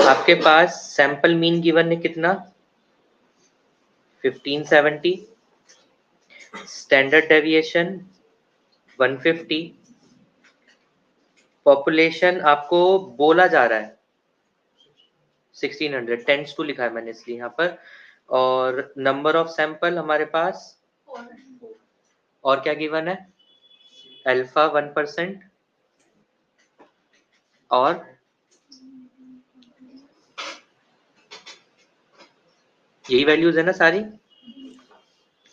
आपके पास सैंपल मीन गिवन है कितना? 1570, स्टैंडर्ड डेविएशन 150, पॉपुलेशन आपको बोला जा रहा है 1600, 10 टू लिखा है मैंने इसलिए यहाँ पर, और नंबर ऑफ सैंपल हमारे पास, और क्या गिवन है? अल्फा 1%, और यही वैल्यूज है ना सारी?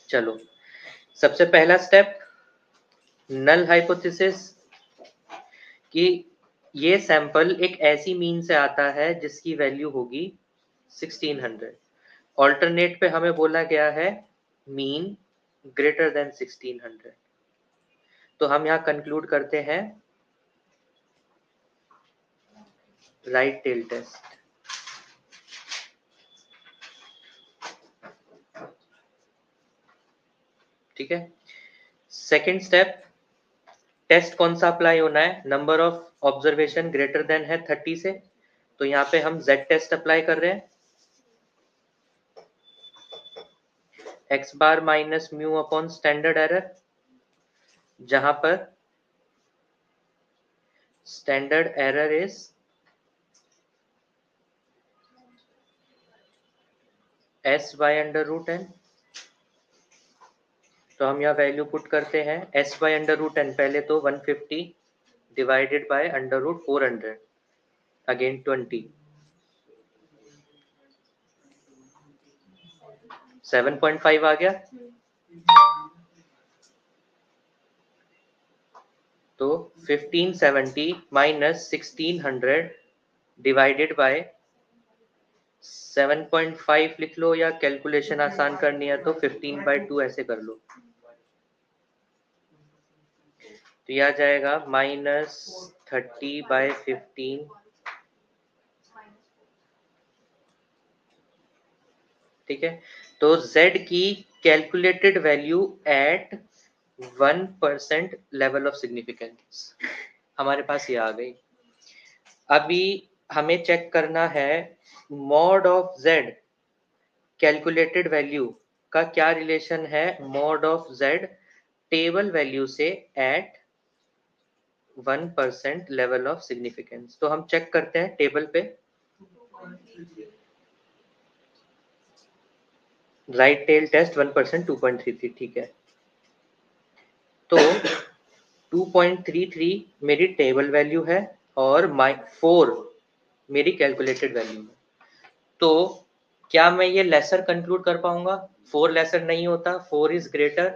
चलो सबसे पहला स्टेप नल हाइपोथेसिस, कि ये सैंपल एक ऐसी मीन से आता है जिसकी वैल्यू होगी 1600। ऑल्टरनेट पे हमें बोला गया है मीन ग्रेटर देन 1600, तो हम यहाँ कंक्लूड करते हैं राइट टेल टेस्ट। ठीक है, सेकंड स्टेप, टेस्ट कौन सा अप्लाई होना है? Number of observation greater than है 30 से, तो यहाँ पे हम Z टेस्ट अप्लाई कर रहे हैं, x बार minus mu upon standard error, जहां पर standard error is s by under root n। तो हम यहाँ वैल्यू पुट करते हैं s by under root n, पहले तो 150 divided by under root 400, again 20, 7.5 आ गया। तो 1570 माइनस 1600 डिवाइडेड बाय 7.5 लिख लो, या कैलकुलेशन आसान करनी है तो 15/2 ऐसे कर लो, तो यह आ जाएगा -30/15। ठीक है, तो Z की calculated value at 1% level of significance हमारे पास ये आ गई। अभी हमें चेक करना है mod of Z calculated value का क्या रिलेशन है mod of Z table value से एट 1% लेवल ऑफ सिग्निफिकेंस। तो हम चेक करते हैं टेबल पे, राइट टेल टेस्ट 1% 2.33, ठीक है। तो 2.33 मेरी टेबल वैल्यू है और 4 मेरी कैलकुलेटेड वैल्यू है। तो क्या मैं ये लेसर कंक्लूड कर पाऊंगा? 4 लेसर नहीं होता, 4 इज ग्रेटर,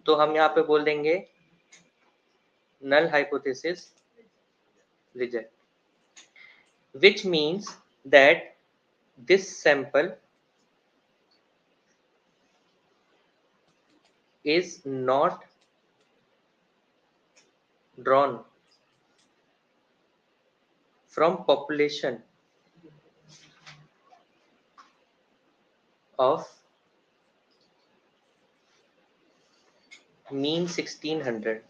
तो हम यहाँ पे बोल देंगे null hypothesis reject, which means that this sample is not drawn from population of mean 1600।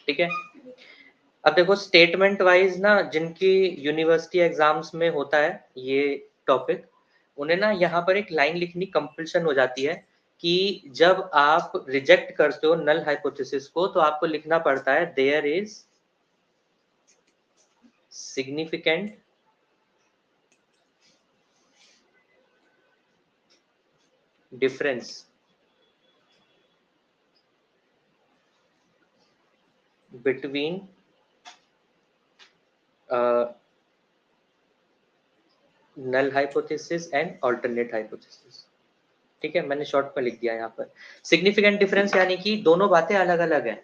ठीक है, अब देखो स्टेटमेंट वाइज ना, जिनकी यूनिवर्सिटी एग्जाम्स में होता है ये टॉपिक, उन्हें ना यहाँ पर एक लाइन लिखनी कंपल्शन हो जाती है कि जब आप रिजेक्ट करते हो नल हाइपोथेसिस को तो आपको लिखना पड़ता है there is significant difference between null hypothesis and alternate hypothesis. ठीक है, मैंने शॉर्ट में लिख दिया यहाँ पर सिग्निफिकेंट डिफरेंस, यानी कि दोनों बातें अलग अलग हैं.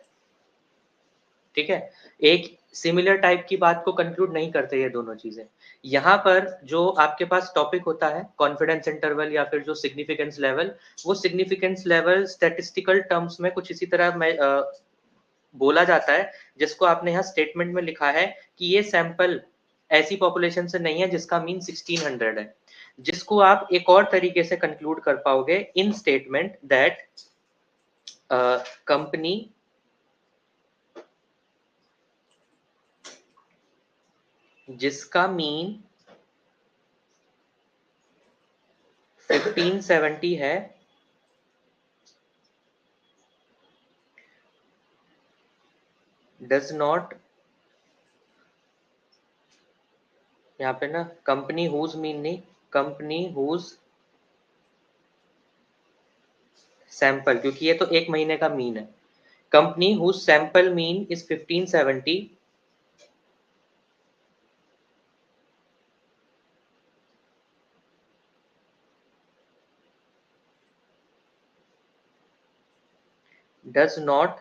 ठीक है, एक सिमिलर टाइप की बात को कंक्लूड नहीं करते ये दोनों चीजें. यहाँ पर जो आपके पास टॉपिक होता है कॉन्फिडेंस इंटरवल या फिर जो सिग्निफिकेंस लेवल, वो सिग्निफिकेंस लेवल स्टैटिस्टिकल टर्म्स में कुछ इसी तरह बोला जाता है, जिसको आपने यहाँ स्टेटमेंट में लिखा है कि ये सैंपल ऐसी पॉपुलेशन से नहीं है जिसका मीन 1600 है, जिसको आप एक और तरीके से कंक्लूड कर पाओगे इन स्टेटमेंट दैट कंपनी जिसका मीन 1570 है डज नॉट, यहाँ पे ना कंपनी हुज मीन नहीं, कंपनी हुज सैंपल, क्योंकि ये तो एक महीने का मीन है. Company whose sample mean is 1570 does not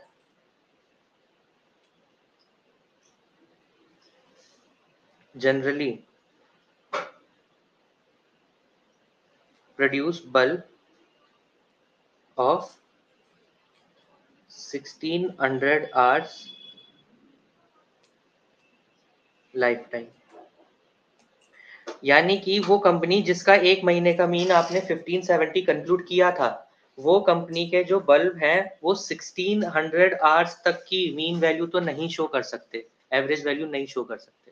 generally produce bulb of 1600 hours life time. यानी कि वो कंपनी जिसका एक महीने का मीन आपने 1570 कंक्लूड किया था, वो कंपनी के जो बल्ब हैं वो 1600 आवर्स तक की मीन वैल्यू तो नहीं शो कर सकते, एवरेज वैल्यू नहीं शो कर सकते.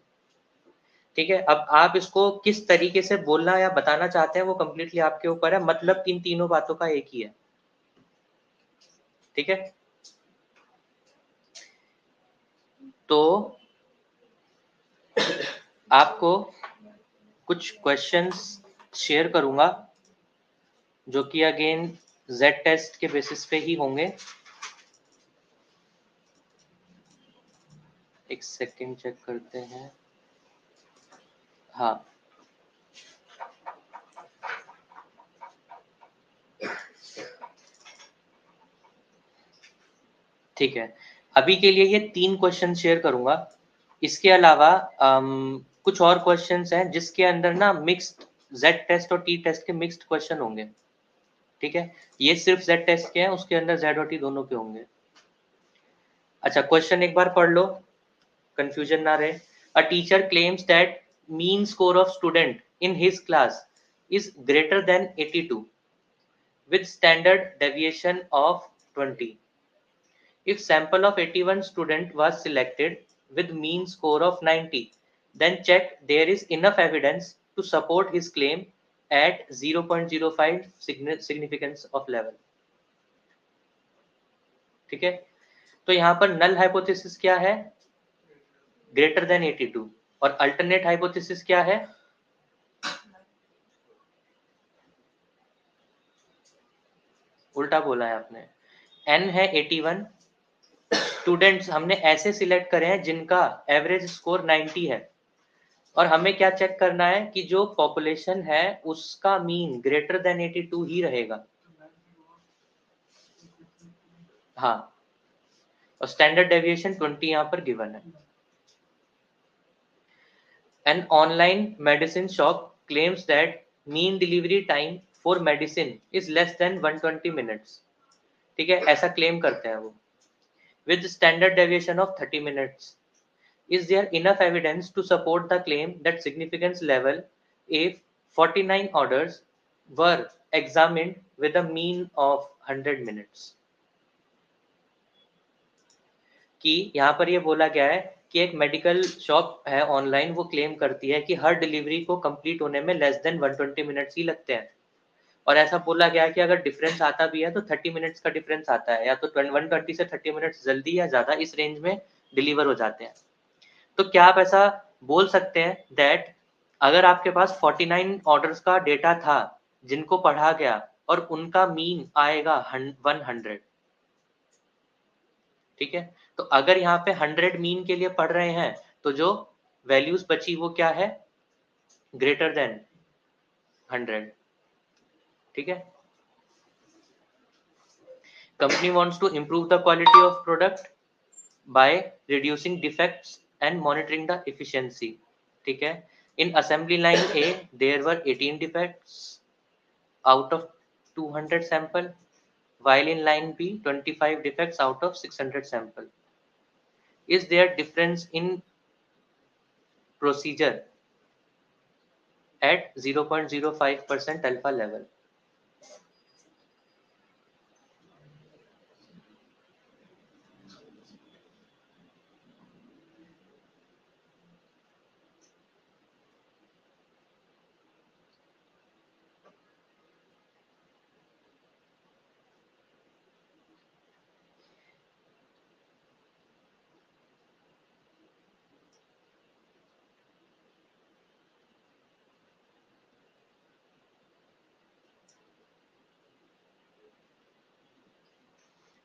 ठीक है, अब आप इसको किस तरीके से बोलना या बताना चाहते हैं वो कंप्लीटली आपके ऊपर है, मतलब इन तीनों बातों का एक ही है. ठीक है, तो आपको कुछ क्वेश्चंस शेयर करूंगा जो कि अगेन जेड टेस्ट के बेसिस पे ही होंगे. एक सेकंड चेक करते हैं. हाँ, ठीक है, अभी के लिए ये 3 क्वेश्चन शेयर करूंगा. इसके अलावा कुछ और क्वेश्चंस हैं जिसके अंदर ना मिक्स्ड जेड टेस्ट और टी टेस्ट के मिक्स्ड क्वेश्चन होंगे. ठीक है, ये सिर्फ जेड टेस्ट के हैं, उसके अंदर जेड और टी दोनों के होंगे. अच्छा, क्वेश्चन एक बार पढ़ लो, कंफ्यूजन ना रहे. A teacher claims that mean score of student in his class is greater than 82 with standard deviation of 20. If sample of 81 student was selected with mean score of 90, then check there is enough evidence to support his claim at 0.05 significance of level. ठीक है, तो यहाँ पर null hypothesis क्या है, greater than 82, और alternate hypothesis क्या है, उल्टा बोला है आपने. n है 81, स्टूडेंट्स हमने ऐसे सिलेक्ट करे हैं जिनका एवरेज स्कोर 90 है, और हमें क्या चेक करना है कि जो पॉपुलेशन है उसका मीन ग्रेटर देन 82 ही रहेगा. हाँ, और स्टैंडर्ड डेविएशन 20 यहाँ पर गिवन है. An online medicine shop claims that mean delivery time for medicine is less than 120 minutes. ठीक है, ऐसा क्लेम करते हैं वो, with standard deviation of 30 minutes. Is there enough evidence to support the claim that significance level if 49 orders were examined with a mean of 100 minutes? कि यहाँ पर ये बोला गया है कि एक मेडिकल शॉप है ऑनलाइन, वो क्लेम करती है कि हर डिलीवरी को कंप्लीट होने में लेस देन 120 मिनट्स ही लगते हैं, और ऐसा बोला गया है कि अगर डिफरेंस आता भी है तो 30 मिनट्स का डिफरेंस आता है, या तो 120 से 30 मिनट्स जल्दी या ज़्यादा इस रेंज में डिलीवर हो जाते हैं। तो क्या आप ऐसा बोल सकते हैं दैट अगर आपके पास 49 ऑर्डर्स का डेटा था जिनको पढ़ा गया और उनका मीन आएगा 100, ठीक है, तो अगर यहाँ पे 100 मीन के लिए पढ़ रहे हैं तो जो वैल्यूज बची वो क्या है, ग्रेटर देन 100, ठीक है। Company wants to improve the quality of product by reducing defects and monitoring the efficiency, ठीक है। In assembly line A there were 18 defects out of 200 sample, while in line B 25 defects out of 600 sample. Is there difference in procedure at 0.05% alpha level?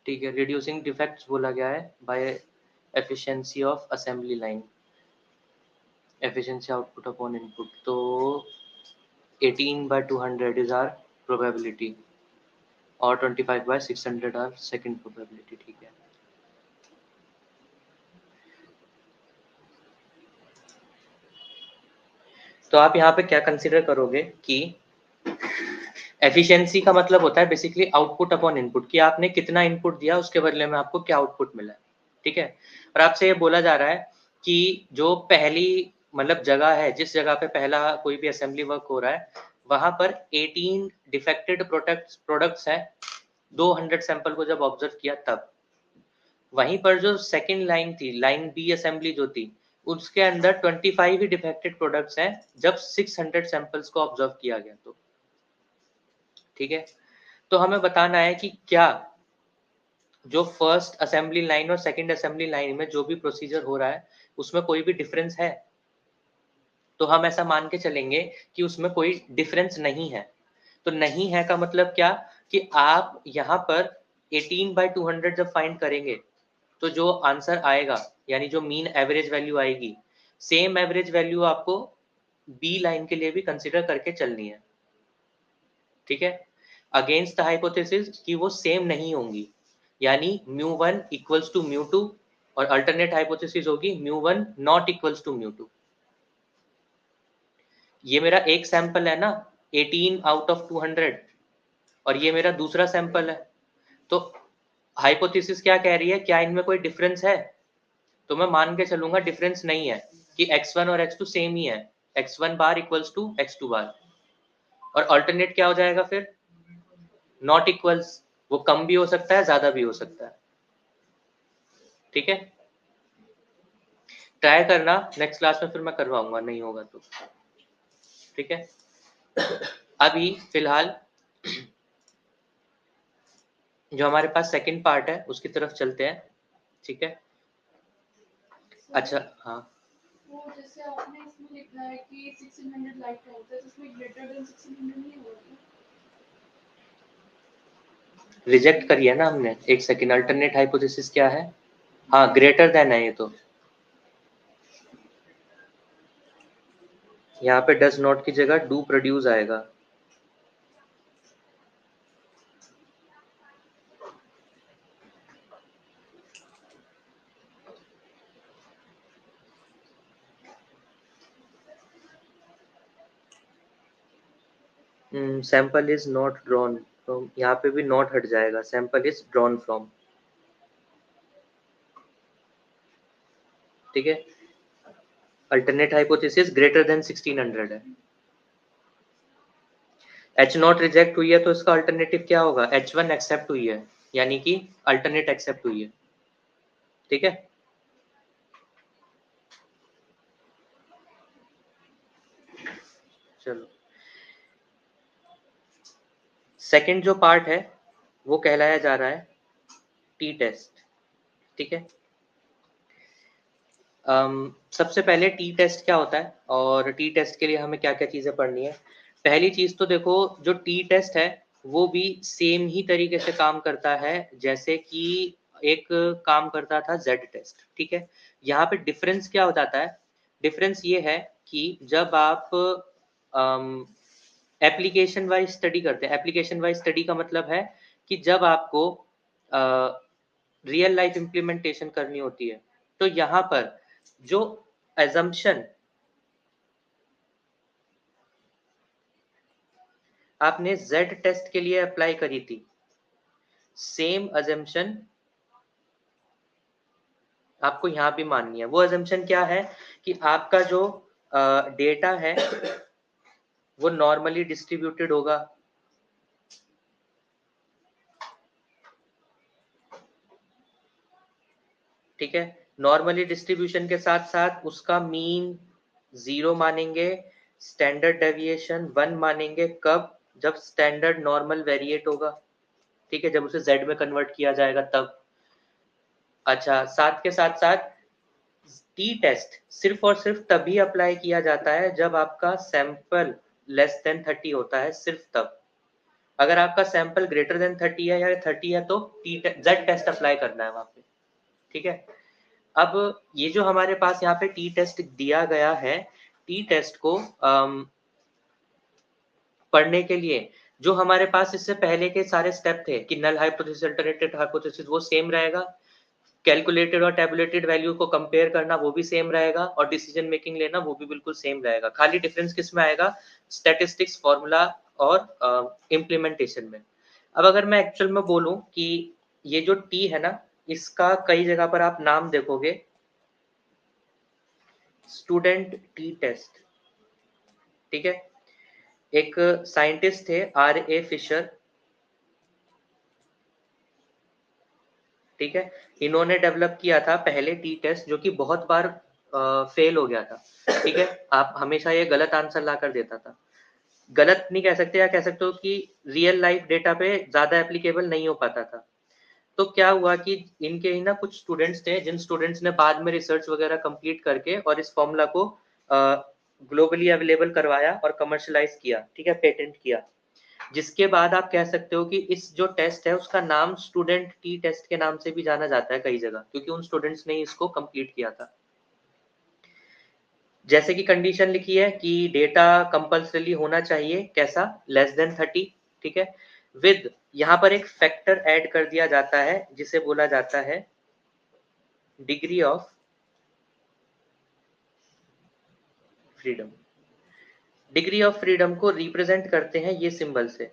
ठीक है, reducing defects बोला गया है by efficiency of assembly line, efficiency output upon input, तो 18/200 is are probability और 25/600 are second probability, ठीक है। तो आप यहाँ पे क्या कंसीडर करोगे कि एफिशिएंसी का मतलब होता है बेसिकली आउटपुट अपॉन इनपुट, कि आपने कितना इनपुट दिया उसके बदले में आपको क्या आउटपुट मिला है, ठीक है। और आपसे ये बोला जा रहा है कि जो पहली मतलब जगह है, जिस जगह पे पहला कोई भी असेंबली वर्क हो रहा है वहां पर 18 डिफेक्टेड प्रोडक्ट्स हैं 200 सैंपल को जब ऑब्जर्व किया तब। वहीं पर जो सेकंड लाइन थी, लाइन बी असेंबली जो थी, उसके अंदर 25 ही डिफेक्टेड प्रोडक्ट्स हैं जब 600 सैंपल्स को ऑब्जर्व किया गया तो, ठीक है। तो हमें बताना है कि क्या जो फर्स्ट असेंबली लाइन और सेकंड असेंबली लाइन में जो भी प्रोसीजर हो रहा है उसमें कोई भी डिफरेंस है, तो हम ऐसा मान के चलेंगे कि उसमें कोई डिफरेंस नहीं है। तो नहीं है का मतलब क्या, कि आप यहाँ पर 18/200 जब फाइंड करेंगे तो जो आंसर आएगा यानी जो मीन एवरेज वैल्यू आएगी, सेम एवरेज वैल्यू आपको बी लाइन के लिए भी कंसिडर करके चलनी है, ठीक है। अगेंस्ट द हाइपोथेसिस कि वो सेम नहीं होंगी, यानी μ1 इक्वल्स टू μ2 और अल्टरनेट हाइपोथेसिस होगी μ1 नॉट इक्वल्स टू μ2। ये मेरा एक सैंपल है ना 18 आउट ऑफ 200 और ये मेरा दूसरा सैंपल है, तो हाइपोथेसिस क्या कह रही है, क्या इनमें कोई डिफरेंस है, तो मैं मान के चलूंगा डिफरेंस नहीं है, कि x1 और x2 सेम ही है, x1 bar equals to x2 बार। और अल्टरनेट क्या हो जाएगा फिर, नॉट इक्वल्स, वो कम भी हो सकता है ज्यादा भी हो सकता है, ठीक है। ट्राई करना, नेक्स्ट क्लास में फिर मैं करवाऊंगा, नहीं होगा तो, ठीक है। अभी फिलहाल जो हमारे पास सेकंड पार्ट है उसकी तरफ चलते हैं, ठीक है। अच्छा हाँ, वो जैसे आपने इसमें लिखा है कि 1600 लाइफ टाइम है, तो इसमें ग्रेटर देन 1600 नहीं होगा? रिजेक्ट करिए ना हमने, एक सेकंड, अल्टरनेट हाइपोथेसिस क्या है, हाँ ग्रेटर देन है ये, तो यहाँ पे डज नॉट की जगह डू प्रोड्यूस आएगा। Sample is not drawn from, यहाँ पे भी नॉट हट जाएगा, सैंपल इज ड्रॉन फ्रॉम, ठीक है। अल्टरनेट हाइपोथेसिस ग्रेटर देन 1600 है। एच नॉट रिजेक्ट हुई है तो इसका अल्टरनेटिव क्या होगा, H1 एक्सेप्ट हुई है, यानी कि अल्टरनेट एक्सेप्ट हुई है, ठीक है। चलो, सेकंड जो पार्ट है वो कहलाया जा रहा है टी टेस्ट। ठीक है, सबसे पहले टी टेस्ट क्या होता है और टी टेस्ट के लिए हमें क्या क्या चीज़ें पढ़नी है। पहली चीज़ तो देखो, जो टी टेस्ट है वो भी सेम ही तरीके से काम करता है जैसे कि एक काम करता था जेड टेस्ट। ठीक है, यहाँ पे डिफरेंस क्या हो जाता है, डिफरेंस ये है कि जब आप एप्लीकेशन वाइज स्टडी करते हैं, एप्लीकेशन वाइज स्टडी का मतलब है कि जब आपको रियल लाइफ इम्प्लीमेंटेशन करनी होती है, तो यहाँ पर जो assumption आपने z टेस्ट के लिए अप्लाई करी थी, सेम assumption आपको यहाँ भी माननी है। वो assumption क्या है कि आपका जो डेटा है वो नॉर्मली डिस्ट्रीब्यूटेड होगा। ठीक है, नॉर्मली डिस्ट्रीब्यूशन के साथ साथ उसका मीन 0 मानेंगे, स्टैंडर्ड डेविएशन 1 मानेंगे। कब? जब स्टैंडर्ड नॉर्मल वेरिएट होगा। ठीक है, जब उसे z में कन्वर्ट किया जाएगा तब। अच्छा, साथ के साथ साथ टी टेस्ट सिर्फ और सिर्फ तभी अप्लाई किया जाता है जब आपका सैंपल लेस देन 30 होता है, सिर्फ तब। अगर आपका सैंपल ग्रेटर देन 30 है या 30 है तो जेड टेस्ट अप्लाई करना है वहां पे। ठीक है, अब ये जो हमारे पास यहाँ पे टी टेस्ट दिया गया है, टी टेस्ट को पढ़ने के लिए जो हमारे पास इससे पहले के सारे स्टेप थे कि नल हाइपोथेसिस, अल्टरनेटेड हाइपोथेसिस, वो सेम रहेगा। कैलकुलेटेड और टैबुलेटेड वैल्यू को कंपेयर करना वो भी सेम रहेगा, और डिसीजन मेकिंग लेना वो भी बिल्कुल सेम रहेगा। खाली डिफरेंस किस में आएगा? स्टैटिस्टिक्स, फॉर्मूला और इम्प्लीमेंटेशन में। अब अगर मैं एक्चुअल में बोलूं कि ये जो टी है ना, इसका कई जगह पर आप नाम देखोगे, स्टूडेंट टी टेस्ट। ठीक है, एक साइंटिस्ट थे R.A. फिशर। ठीक है, इन्होंने डेवलप किया था पहले टी टेस्ट, जो कि बहुत बार फेल हो गया था। ठीक है, आप हमेशा ये गलत आंसर ला कर देता था। गलत नहीं कह सकते, या कह सकते हो कि रियल लाइफ डेटा पे ज्यादा एप्लीकेबल नहीं हो पाता था। तो क्या हुआ कि इनके ही ना कुछ स्टूडेंट्स थे, जिन स्टूडेंट्स ने बाद में रिसर्च वगैरह कंप्लीट करके और इस फॉर्मूला को ग्लोबली अवेलेबल करवाया और कमर्शलाइज किया। ठीक है, पेटेंट किया, जिसके बाद आप कह सकते हो कि इस जो टेस्ट है उसका नाम स्टूडेंट टी टेस्ट के नाम से भी जाना जाता है कई जगह, क्योंकि उन स्टूडेंट्स ने इसको कंप्लीट किया था। जैसे कि कंडीशन लिखी है कि डेटा कंपल्सरी होना चाहिए, कैसा? Less than 30। ठीक है, विद यहाँ पर एक फैक्टर ऐड कर दिया जाता है जिसे बोला जाता है degree of freedom. Degree of freedom को रिप्रेजेंट करते हैं ये सिंबल से।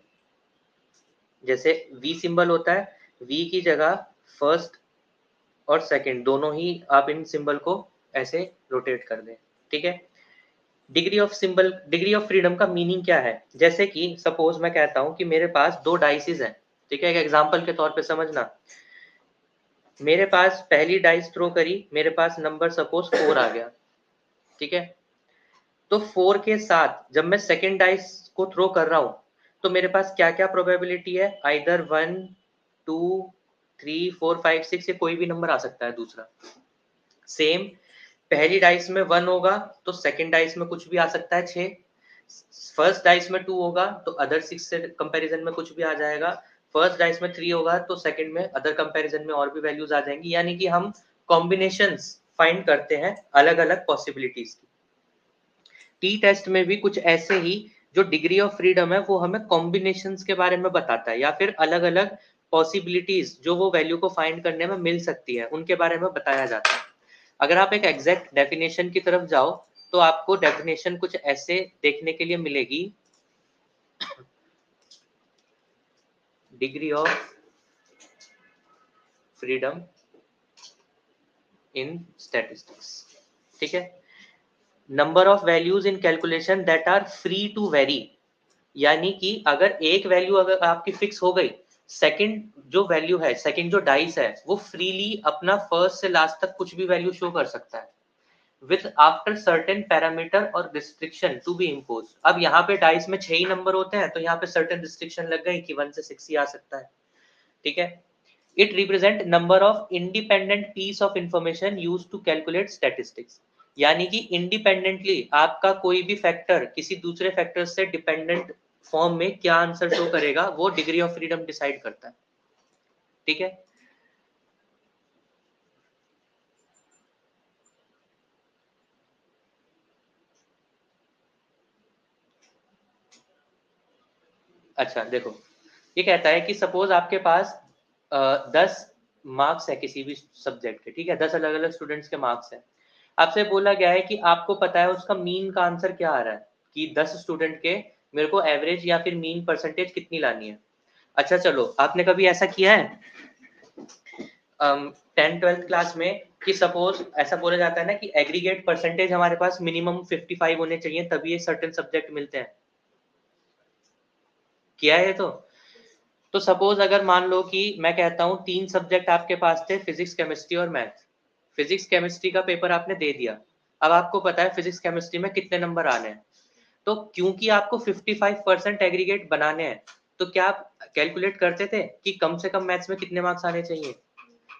जैसे V सिंबल होता है, V की जगह फर्स्ट और सेकंड दोनों ही आप इन सिंबल को ऐसे रोटेट कर दें। ठीक है, degree of symbol, degree of freedom का मीनिंग क्या है? जैसे कि सपोज मैं कहता हूं कि मेरे पास 2 डाइसेस हैं। ठीक है, एक एग्जांपल के तौर पे समझना। मेरे पास पहली डाइस थ्रो करी, मेरे पास नंबर सपोज 4 आ गया। ठीक है, तो 4 के साथ जब मैं सेकेंड डाइस को थ्रो कर रहा हूं तो मेरे पास क्या क्या प्रोबेबिलिटी है? आइदर 1, 2, 3, 4, 5, 6, ये कोई भी नंबर आ सकता है दूसरा। सेम, पहली डाइस में 1 होगा तो सेकेंड डाइस में कुछ भी आ सकता है 6, फर्स्ट डाइस में 2 होगा तो अदर 6 से कंपैरिजन में कुछ भी आ जाएगा, फर्स्ट डाइस में 3 होगा तो सेकेंड में अदर कंपैरिजन में और भी वैल्यूज आ जाएंगी। यानी कि हम कॉम्बिनेशंस फाइंड करते हैं अलग अलग पॉसिबिलिटीज की। टी टेस्ट में भी कुछ ऐसे ही जो डिग्री ऑफ फ्रीडम है वो हमें कॉम्बिनेशंस के बारे में बताता है, या फिर अलग अलग पॉसिबिलिटीज जो वो वैल्यू को फाइंड करने में मिल सकती है उनके बारे में बताया जाता है। अगर आप एक एग्जैक्ट डेफिनेशन की तरफ जाओ तो आपको डेफिनेशन कुछ ऐसे देखने के लिए मिलेगी, degree of freedom in statistics. ठीक है, number of values in calculation that are free to vary. यानी कि अगर एक वैल्यू अगर आपकी फिक्स हो गई, सेकंड जो वैल्यू है, सेकंड जो डाइस है वो फ्रीली अपना फर्स्ट से लास्ट तक कुछ भी वैल्यू शो कर सकता है। with after certain parameter or restriction to be imposed। अब यहाँ पे डाइस में 6 ही नंबर होते हैं, तो यहाँ पे certain restriction लग गई कि 1 से 6 ही आ सकता है, ठीक है। It represent number of independent piece of information used to calculate statistics। यानी कि इंडिपेंडेंटली आपका कोई भी फैक्टर किसी दूसरे फैक्टर से डिपेंडेंट फॉर्म में क्या आंसर शो करेगा वो डिग्री ऑफ फ्रीडम डिसाइड करता है, ठीक है। अच्छा देखो, ये कहता है कि सपोज आपके पास 10 मार्क्स है किसी भी सब्जेक्ट के, ठीक है, 10 अलग अलग स्टूडेंट्स के मार्क्स है। आपसे बोला गया है कि आपको पता है उसका मीन का आंसर क्या आ रहा है, कि 10 स्टूडेंट के मेरे को एवरेज या फिर मीन परसेंटेज कितनी लानी है। अच्छा चलो, आपने कभी ऐसा किया है 10th-12th क्लास में कि सपोज ऐसा बोला जाता है ना कि एग्रीगेट परसेंटेज हमारे पास मिनिमम 55 होने चाहिए तभी ये सर्टेन सब्जेक्ट मिलते हैं, किया है ये तो सपोज अगर मान लो कि मैं कहता हूँ 3 सब्जेक्ट आपके पास थे, फिजिक्स केमिस्ट्री और मैथ। फिजिक्स केमिस्ट्री का पेपर आपने दे दिया, अब आपको पता है फिजिक्स केमिस्ट्री में कितने नंबर आने हैं, तो क्योंकि आपको 55% एग्रीगेट बनाने हैं, तो क्या आप कैलकुलेट करते थे कि कम से कम मैथ्स में कितने मार्क्स आने चाहिए।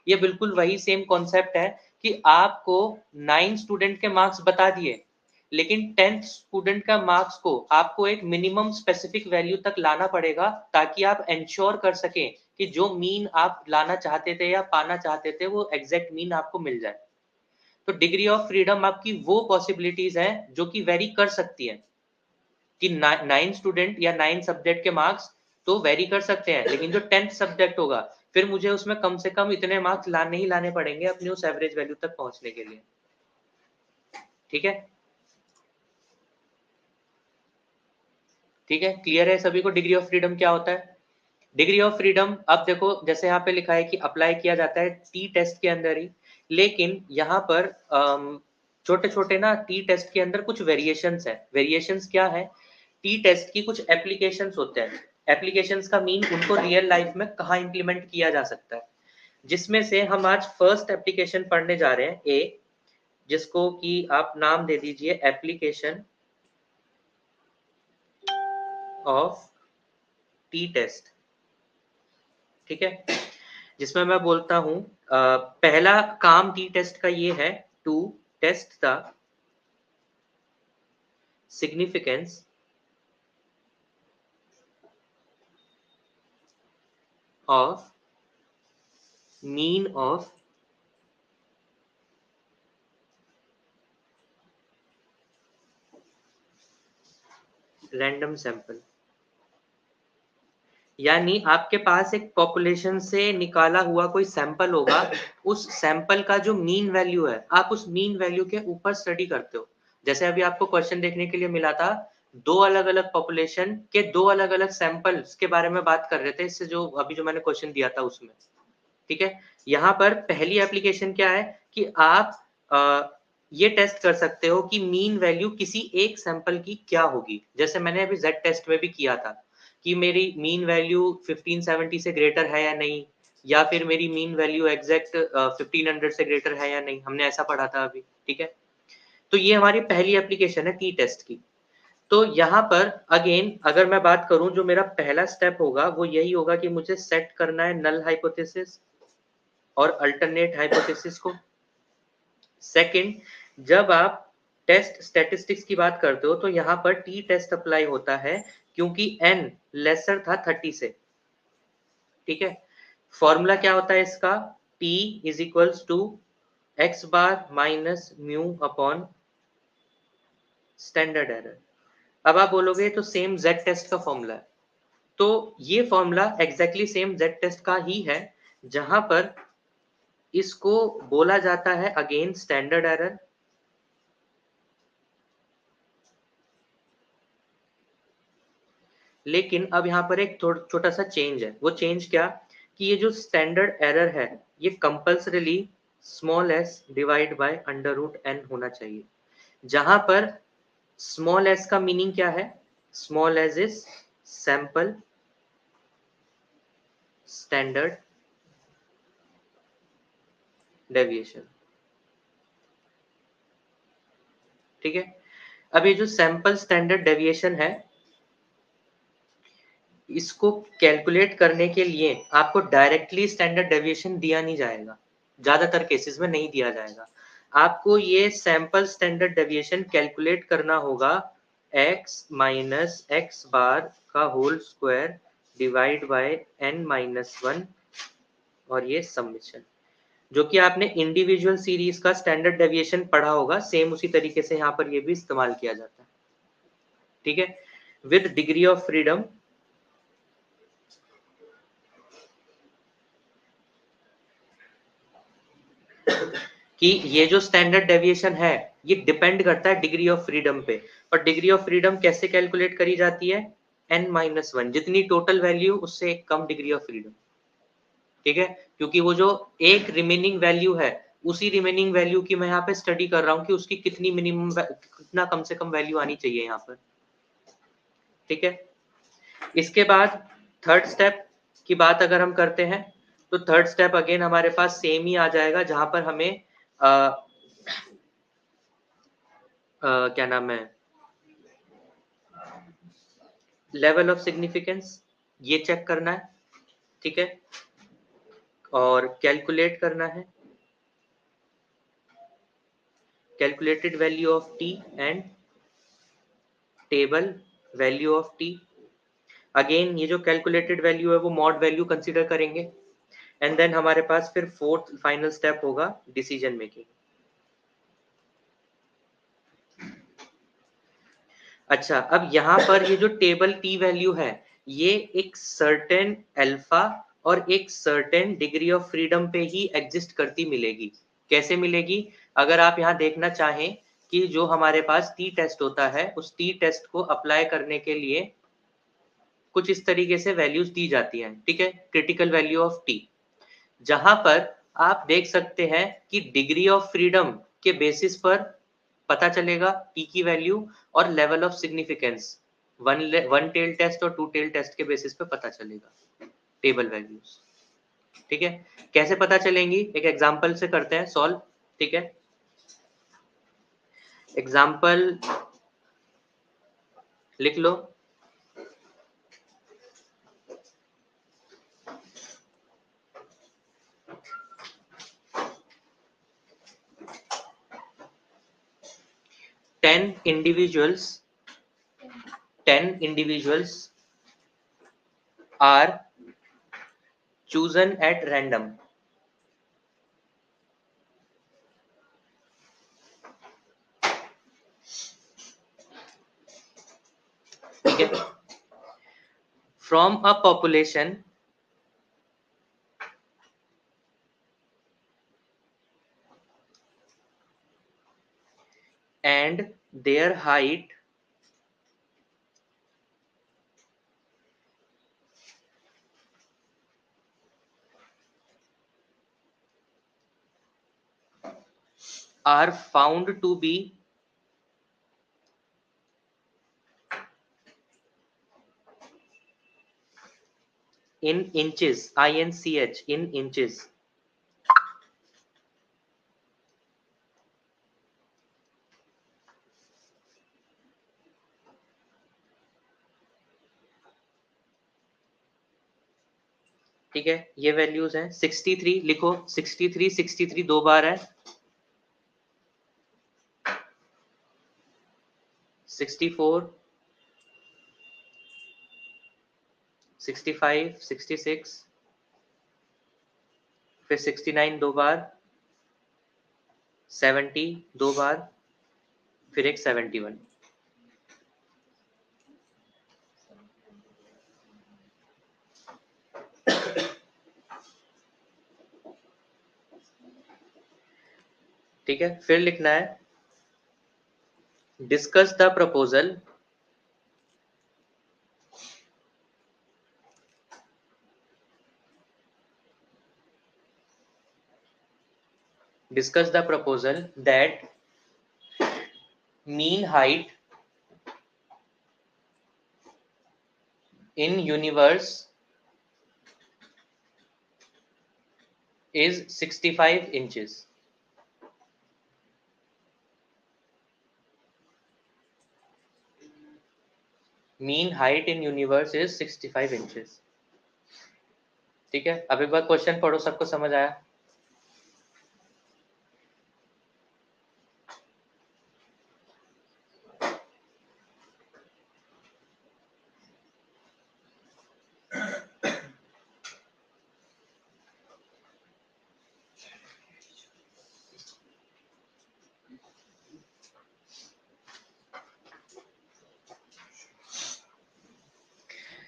ये बिल्कुल वही सेम कॉन्सेप्ट है कि आपको 9 स्टूडेंट के मार्क्स बता दिए, लेकिन 10th स्टूडेंट का मार्क्स को आपको एक मिनिमम स्पेसिफिक वैल्यू तक लाना पड़ेगा ताकि आप इंश्योर कर सकें कि जो मीन आप लाना चाहते थे या पाना चाहते थे वो एग्जैक्ट मीन आपको मिल जाए। तो डिग्री ऑफ फ्रीडम आपकी वो पॉसिबिलिटीज है जो कि वेरी कर सकती है, कि 9 स्टूडेंट या 9 सब्जेक्ट के मार्क्स तो वेरी कर सकते हैं, लेकिन जो 10th सब्जेक्ट होगा फिर मुझे उसमें कम से कम इतने मार्क्स लाने ही लाने पड़ेंगे अपनी उस एवरेज वैल्यू तक पहुंचने के लिए, ठीक है। ठीक है, क्लियर है सभी को डिग्री ऑफ फ्रीडम क्या होता है। डिग्री ऑफ फ्रीडम अब देखो जैसे यहाँ पे लिखा है कि अप्लाई किया जाता है टी टेस्ट के अंदर ही, लेकिन यहाँ पर छोटे छोटे ना टी टेस्ट के अंदर कुछ वेरिएशंस है। वेरिएशंस क्या है, टी टेस्ट की कुछ एप्लीकेशंस होते हैं। एप्लीकेशंस का मीन उनको रियल लाइफ में कहाँ इंप्लीमेंट किया जा सकता है, जिसमें से हम आज फर्स्ट एप्लीकेशन पढ़ने जा रहे हैं ए, जिसको कि आप नाम दे दीजिए एप्लीकेशन ऑफ टी टेस्ट, ठीक है। जिसमें मैं बोलता हूं पहला काम टी टेस्ट का ये है to test the significance of mean of random sample. यानी आपके पास एक पॉपुलेशन से निकाला हुआ कोई सैंपल होगा, उस सैंपल का जो मीन वैल्यू है आप उस मीन वैल्यू के ऊपर स्टडी करते हो। जैसे अभी आपको क्वेश्चन देखने के लिए मिला था, दो अलग अलग पॉपुलेशन के दो अलग अलग सैंपल्स के बारे में बात कर रहे थे, इससे जो अभी जो मैंने क्वेश्चन दिया था उसमें, ठीक है। यहाँ पर पहली एप्लीकेशन क्या है कि आप ये टेस्ट कर सकते हो कि मीन वैल्यू किसी एक सैंपल की क्या होगी। जैसे मैंने अभी जेड टेस्ट में भी किया था कि मेरी मीन वैल्यू 1570 से ग्रेटर है या नहीं, या फिर मेरी मीन वैल्यू एग्जैक्ट 1500 से ग्रेटर है या नहीं, हमने ऐसा पढ़ा था अभी, ठीक है। तो ये हमारी पहली एप्लीकेशन है टी टेस्ट की। तो यहाँ पर अगेन अगर मैं बात करूं, जो मेरा पहला स्टेप होगा वो यही होगा कि मुझे सेट करना है नल हाइपोथेसिस और अल्टरनेट हाइपोथेसिस को। सेकंड, जब आप टेस्ट स्टैटिस्टिक्स की बात करते हो तो यहाँ पर टी टेस्ट अप्लाई होता है क्योंकि n लेसर था 30 से, ठीक है। फॉर्मूला क्या होता है इसका, t is equals to x bar minus mu upon standard error. अब आप बोलोगे तो सेम जेड टेस्ट का फॉर्मूला है, तो ये formula exactly same z test का ही है, जहां पर इसको बोला जाता है अगेन स्टैंडर्ड एरर। लेकिन अब यहाँ पर एक छोटा सा चेंज है। वो चेंज क्या, कि ये जो स्टैंडर्ड एरर है ये compulsorily small s divide by under root n होना चाहिए, जहां पर स्मॉल एस का मीनिंग क्या है, small S is sample standard deviation. ठीक है। अब ये जो सैंपल स्टैंडर्ड डेविएशन है, इसको कैलकुलेट करने के लिए आपको डायरेक्टली स्टैंडर्ड डेविएशन दिया नहीं जाएगा, ज्यादातर केसेस में नहीं दिया जाएगा। आपको ये सैंपल स्टैंडर्ड डेविएशन कैलकुलेट करना होगा x माइनस एक्स बार का whole square divide by n minus 1 और ये समेशन, जो कि आपने इंडिविजुअल सीरीज का स्टैंडर्ड डेविएशन पढ़ा होगा, सेम उसी तरीके से यहाँ पर ये भी इस्तेमाल किया जाता है। ठीक है, विद डिग्री ऑफ फ्रीडम कि ये जो स्टैंडर्ड डेविएशन है ये डिपेंड करता है डिग्री ऑफ फ्रीडम पे, और डिग्री ऑफ फ्रीडम कैसे कैलकुलेट करी जाती है, n-1, जितनी टोटल वैल्यू उससे एक कम डिग्री ऑफ फ्रीडम। ठीक है, क्योंकि वो जो एक रिमेनिंग वैल्यू है, उसी रिमेनिंग वैल्यू की मैं यहाँ पे स्टडी कर रहा हूँ कि उसकी कितनी मिनिमम, कितना कम से कम वैल्यू आनी चाहिए यहाँ पर। ठीक है, इसके बाद थर्ड स्टेप की बात अगर हम करते हैं तो थर्ड स्टेप अगेन हमारे पास सेम ही आ जाएगा, जहां पर हमें क्या नाम है, लेवल ऑफ सिग्निफिकेंस ये चेक करना है। ठीक है, और कैलकुलेट करना है calculated value of T and table value of T. Again ये जो कैलकुलेटेड वैल्यू है वो मॉड वैल्यू कंसीडर करेंगे, एंड देन हमारे पास फिर फोर्थ फाइनल स्टेप होगा डिसीजन मेकिंग। अच्छा, अब यहाँ पर ये जो टेबल टी वैल्यू है, ये एक सर्टेन अल्फा और एक सर्टेन डिग्री ऑफ फ्रीडम पे ही एग्जिस्ट करती मिलेगी। कैसे मिलेगी, अगर आप यहाँ देखना चाहें कि जो हमारे पास टी टेस्ट होता है, उस टी टेस्ट को अप्लाई करने के लिए कुछ इस तरीके से वैल्यूज दी जाती हैं। ठीक है, क्रिटिकल वैल्यू ऑफ टी, जहां पर आप देख सकते हैं कि डिग्री ऑफ फ्रीडम के बेसिस पर पता चलेगा टी की वैल्यू, और level of significance one tail test और टू टेल टेस्ट के बेसिस पे पता चलेगा टेबल वैल्यूज। ठीक है, कैसे पता चलेंगी, एक एग्जांपल से करते हैं सॉल्व। ठीक है, एग्जांपल लिख लो। Ten individuals are chosen at random. ठीक है, from a population and their height are found to be in inches, INCH, in inches. ठीक है, ये वैल्यूज हैं। 63 लिखो, 63 दो बार है, 64 65 66, फिर 69 दो बार, 70 दो बार, फिर एक 71। ठीक है, फिर लिखना है discuss the proposal that mean height in universe is 65 inches. Mean height in universe is 65 inches. ठीक है, अब एक बार क्वेश्चन पढ़ो, सबको समझ आया?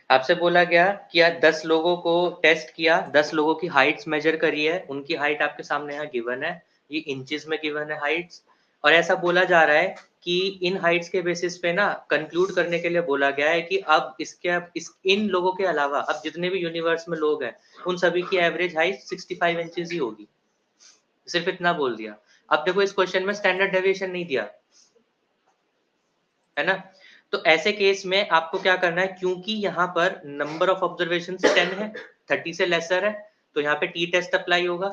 आपसे बोला गया कि 10 लोगों को टेस्ट किया, 10 लोगों की हाइट्स मेजर करी है, उनकी हाइट आपके सामने यहाँ गिवन है, ये इंचेस में गिवन है हाइट्स, और ऐसा बोला जा रहा है कि इन हाइट्स के बेसिस पे ना कंक्लूड करने के लिए बोला गया है कि अब इन लोगों के अलावा अब जितने भी यूनिवर्स में लोग हैं उन सभी की एवरेज हाइट 65 इंचेस ही होगी। सिर्फ इतना बोल दिया। अब देखो इस क्वेश्चन में स्टैंडर्ड डेविएशन नहीं दिया है ना, तो ऐसे केस में आपको क्या करना है, क्योंकि यहाँ पर नंबर ऑफ ऑब्जर्वेशन 10 है, 30 से लेसर है, तो यहाँ पे टी टेस्ट अप्लाई होगा।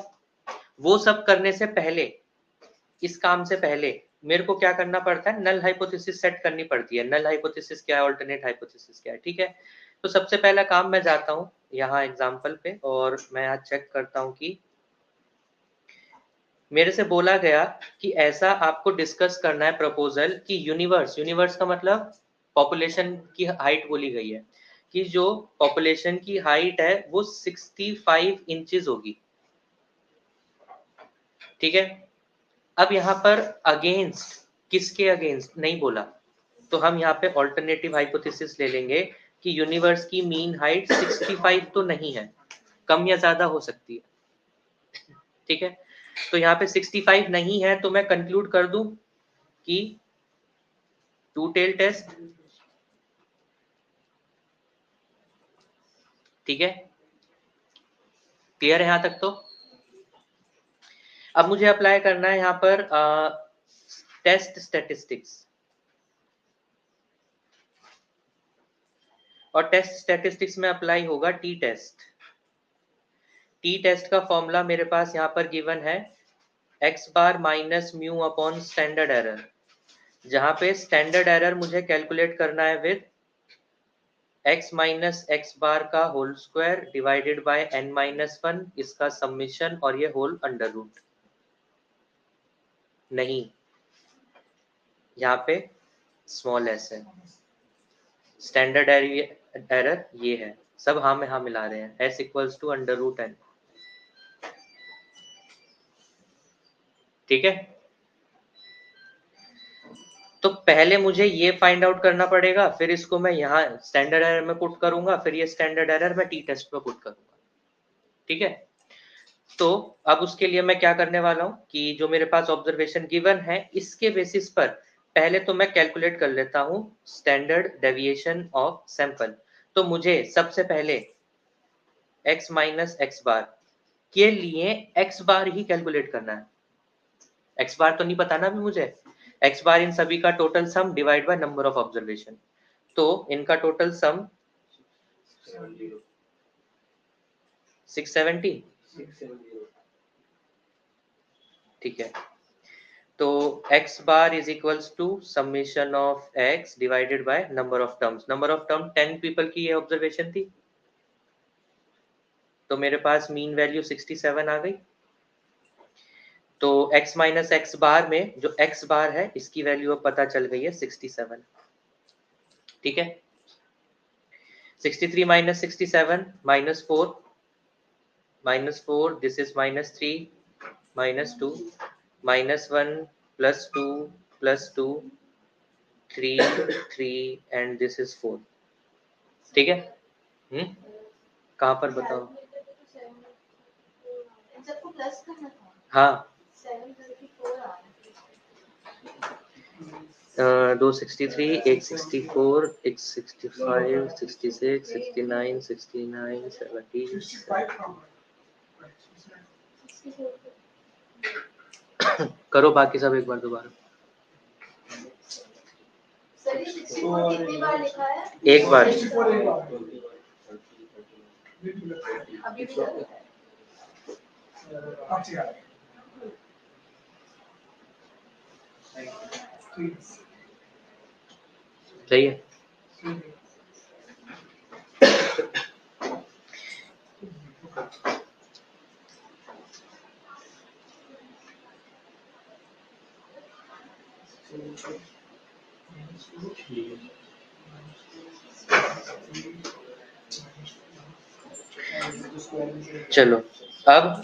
वो सब करने से पहले, इस काम से पहले मेरे को क्या करना पड़ता है, नल हाइपोथेसिस सेट करनी पड़ती है। नल हाइपोथेसिस क्या है, अल्टरनेट हाइपोथेसिस क्या है, ठीक है। तो सबसे पहला काम मैं जाता हूँ यहाँ एग्जाम्पल पे और मैं यहाँ चेक करता हूँ कि मेरे से बोला गया कि ऐसा आपको डिस्कस करना है प्रपोजल कि यूनिवर्स का मतलब पॉपुलेशन की हाइट बोली गई है कि जो पॉपुलेशन की हाइट है वो 65 इंचेस होगी। ठीक है, अब यहाँ पर अगेंस्ट, किसके अगेंस्ट नहीं बोला, तो हम यहाँ पे ऑल्टरनेटिव हाइपोथेसिस ले लेंगे कि यूनिवर्स की मीन हाइट 65 तो नहीं है, कम या ज्यादा हो सकती है। ठीक है, तो यहाँ पे 65 नहीं है, तो मैं कंक्लूड कर दूं कि टू टेल टेस्ट, ठीक है, क्लियर है यहां तक? तो अब मुझे अप्लाई करना है यहाँ पर टेस्ट स्टैटिस्टिक्स, और टेस्ट स्टैटिस्टिक्स में अप्लाई होगा टी टेस्ट। टी टेस्ट का फॉर्मूला मेरे पास यहाँ पर गिवन है, x bar minus mu upon standard error, जहां पे स्टैंडर्ड एरर मुझे कैलकुलेट करना है with x minus x bar का whole square divided by n minus 1, इसका समेशन और ये होल अंडर रूट। नहीं, यहाँ पे स्मॉल s है, स्टैंडर्ड एरर ये है, सब हाँ में हाँ मिला रहे हैं, s equals to under root n। ठीक है, तो पहले मुझे ये फाइंड आउट करना पड़ेगा, फिर इसको मैं यहाँ स्टैंडर्ड एरर में पुट करूंगा, फिर ये स्टैंडर्ड एरर मैं टी टेस्ट में पुट करूंगा। ठीक है, तो अब उसके लिए मैं क्या करने वाला हूँ कि जो मेरे पास ऑब्जर्वेशन गिवन है इसके बेसिस पर पहले तो मैं कैलकुलेट कर लेता हूँ स्टैंडर्ड डेविएशन ऑफ सैंपल। तो मुझे सबसे पहले x माइनस एक्स बार के लिए x बार ही कैलकुलेट करना है। x बार तो नहीं पता ना अभी मुझे, x बार इन सभी का total sum divide by number of observation, तो इनका टोटल सम 670। ठीक है, तो x bar is equals to summation of x divided by number of terms. Number of term 10 people की ये ऑब्जर्वेशन थी, तो मेरे पास मीन वैल्यू 67 आ गई। तो x माइनस एक्स बार में जो x बार है इसकी वैल्यू अब पता चल गई है 67। ठीक है, 63 minus 67 minus 4 this is minus 3 minus 2 minus 1 plus 2 plus 2 3 and this is 4। ठीक है, कहाँ पर बताओ? सबको प्लस करना था। हाँ 734 आ रहा है। 263, 864, 865, 66, 69, 69, 70। 64 करो बाकी सब एक बार दोबारा। सर ये 64 कितनी बार लिखा है? एक बार। अभी भी लग रहा है। सही है। चलो अब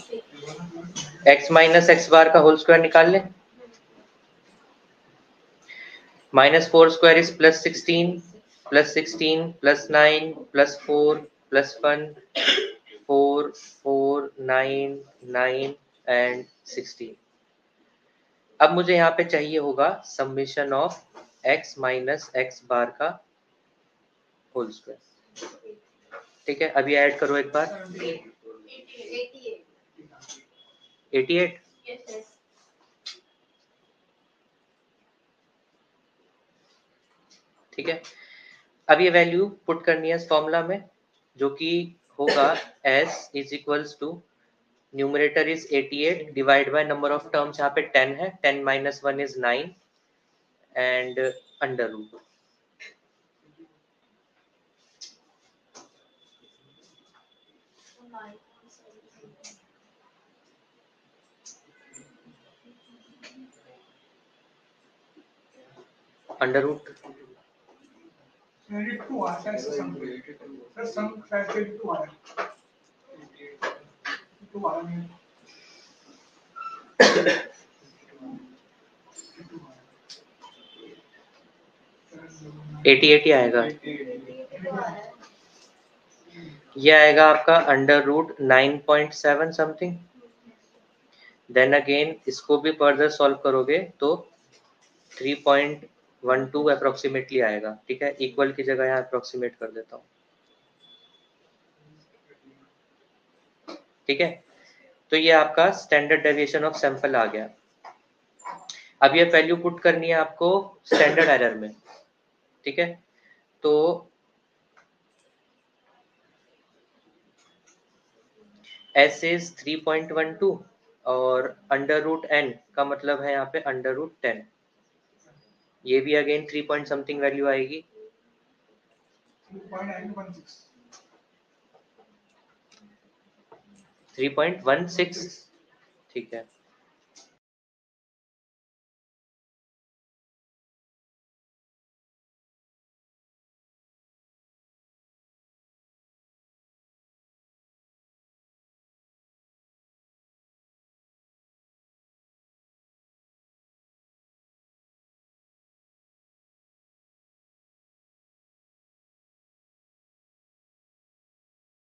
x माइनस एक्स बार का होल स्क्वायर निकाल लें। -4 square is +16 +16 +9 +4 +1 4 4 9 9 एंड 16। अब मुझे यहाँ पे चाहिए होगा summation of x minus x bar का होल स्क्वायर। ठीक है, अभी ऐड करो एक बार। 88। ठीक है, अब ये वैल्यू पुट करनी है इस फॉर्मूला में, जो कि होगा s is equals to numerator is 88 divide by number of terms, यहाँ पे 10 है, 10 minus 1 is 9 and under root. Under root 82 आता है सर, सम शायद 82 आ रहा है, 82 आ रहा है। 88 ही आएगा। ये आएगा आपका under root 9.7 something. Then again इसको भी फर्दर सॉल्व करोगे तो 3.12 अप्रोक्सीमेटली आएगा। ठीक है, इक्वल की जगह यहाँ अप्रोक्सीमेट कर देता हूँ। ठीक है, तो ये आपका स्टैंडर्ड डेविएशन ऑफ सैंपल आ गया। अब ये वैल्यू पुट करनी है आपको स्टैंडर्ड एरर में। ठीक है, तो s इज 3.12 और अंडर रूट n का मतलब है यहाँ पे अंडर रूट 10। ये भी अगेन 3 पॉइंट समथिंग वैल्यू आएगी। 3.16। ठीक है,